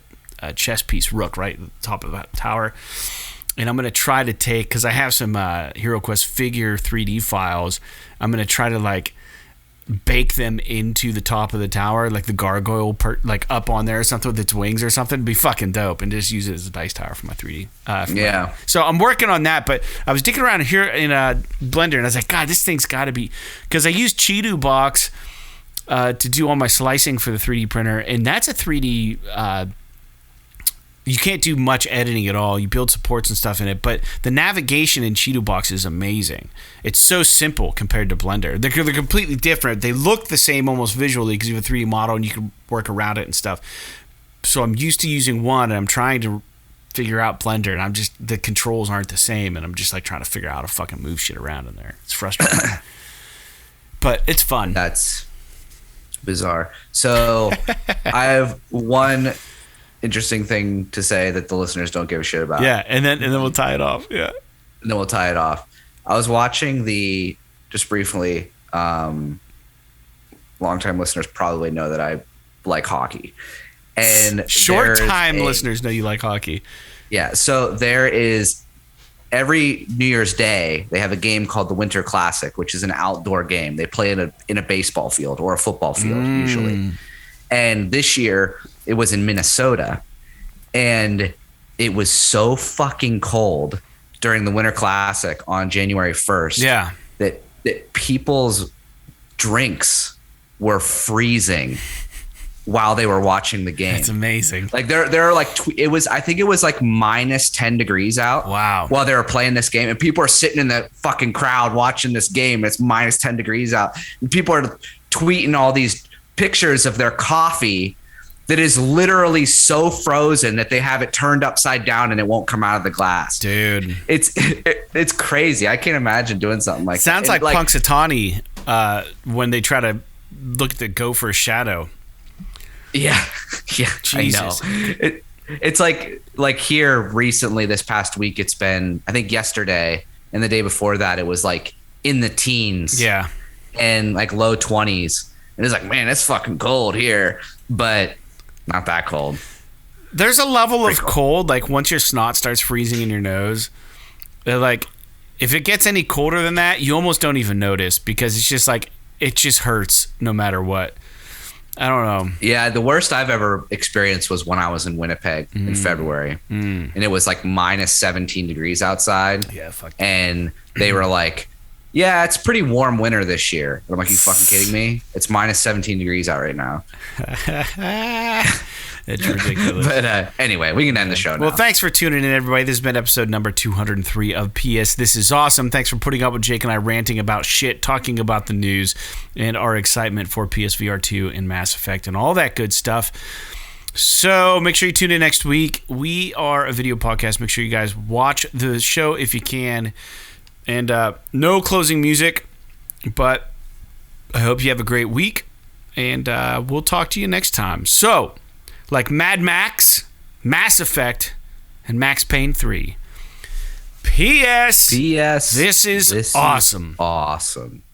Speaker 1: chess piece rook, right? At the top of that tower. And I'm going to try to take, because I have some Hero Quest figure 3D files, I'm going to try to like bake them into the top of the tower, like the gargoyle like up on there or something with its wings or something. It'd be fucking dope, and just use it as a dice tower for my 3D. So I'm working on that, but I was digging around here in Blender, and I was like, God, this thing's got to be, because I used Cheeto Box to do all my slicing for the 3D printer, and that's a 3D you can't do much editing at all. You build supports and stuff in it, but the navigation in Cheeto Box is amazing. It's so simple compared to Blender. They're completely different. They look the same almost visually because you have a 3D model and you can work around it and stuff. So I'm used to using one, and I'm trying to figure out Blender, and the controls aren't the same, and I'm just like trying to figure out how to fucking move shit around in there. It's frustrating. But it's fun.
Speaker 2: That's bizarre. So I have one interesting thing to say that the listeners don't give a shit about.
Speaker 1: Yeah, and then we'll tie it off. Yeah.
Speaker 2: And then we'll tie it off. I was watching just briefly, longtime listeners probably know that I like hockey. And
Speaker 1: short-time listeners know you like hockey.
Speaker 2: Yeah, so there is every New Year's Day, they have a game called the Winter Classic, which is an outdoor game. They play in a baseball field or a football field usually. And this year it was in Minnesota, and it was so fucking cold during the Winter Classic on January 1st.
Speaker 1: Yeah.
Speaker 2: That people's drinks were freezing while they were watching the game.
Speaker 1: That's amazing.
Speaker 2: Like there are like I think it was like minus 10 degrees out.
Speaker 1: Wow.
Speaker 2: While they were playing this game, and people are sitting in the fucking crowd watching this game. It's minus 10 degrees out, and people are tweeting all these pictures of their coffee that is literally so frozen that they have it turned upside down and it won't come out of the glass.
Speaker 1: Dude,
Speaker 2: it's crazy. I can't imagine doing something like
Speaker 1: Sounds
Speaker 2: that.
Speaker 1: like Punxsutawney when they try to look at the Gopher shadow.
Speaker 2: Yeah,
Speaker 1: Jesus.
Speaker 2: I know. It's like here recently this past week, it's been, I think yesterday and the day before that, it was like in the teens.
Speaker 1: Yeah.
Speaker 2: And like low 20s. And it's like, man, it's fucking cold here, but not that cold.
Speaker 1: There's a level of cold, like once your snot starts freezing in your nose, like if it gets any colder than that, you almost don't even notice because it's just like, it just hurts no matter what. I don't know.
Speaker 2: Yeah, the worst I've ever experienced was when I was in Winnipeg in February. And it was like minus 17 degrees outside.
Speaker 1: Yeah, fuck.
Speaker 2: And they were like, yeah, it's pretty warm winter this year. And I'm like, you fucking kidding me? It's minus 17 degrees out right now.
Speaker 1: It's ridiculous.
Speaker 2: But anyway, we can end the show now.
Speaker 1: Well, thanks for tuning in, everybody. This has been episode number 203 of PS This Is Awesome. Thanks for putting up with Jake and I ranting about shit, talking about the news, and our excitement for PSVR2 and Mass Effect and all that good stuff. So make sure you tune in next week. We are a video podcast. Make sure you guys watch the show if you can. And no closing music, but I hope you have a great week, and we'll talk to you next time. So, like Mad Max, Mass Effect, and Max Payne 3. P.S.
Speaker 2: P.S.
Speaker 1: This is awesome.
Speaker 2: Awesome.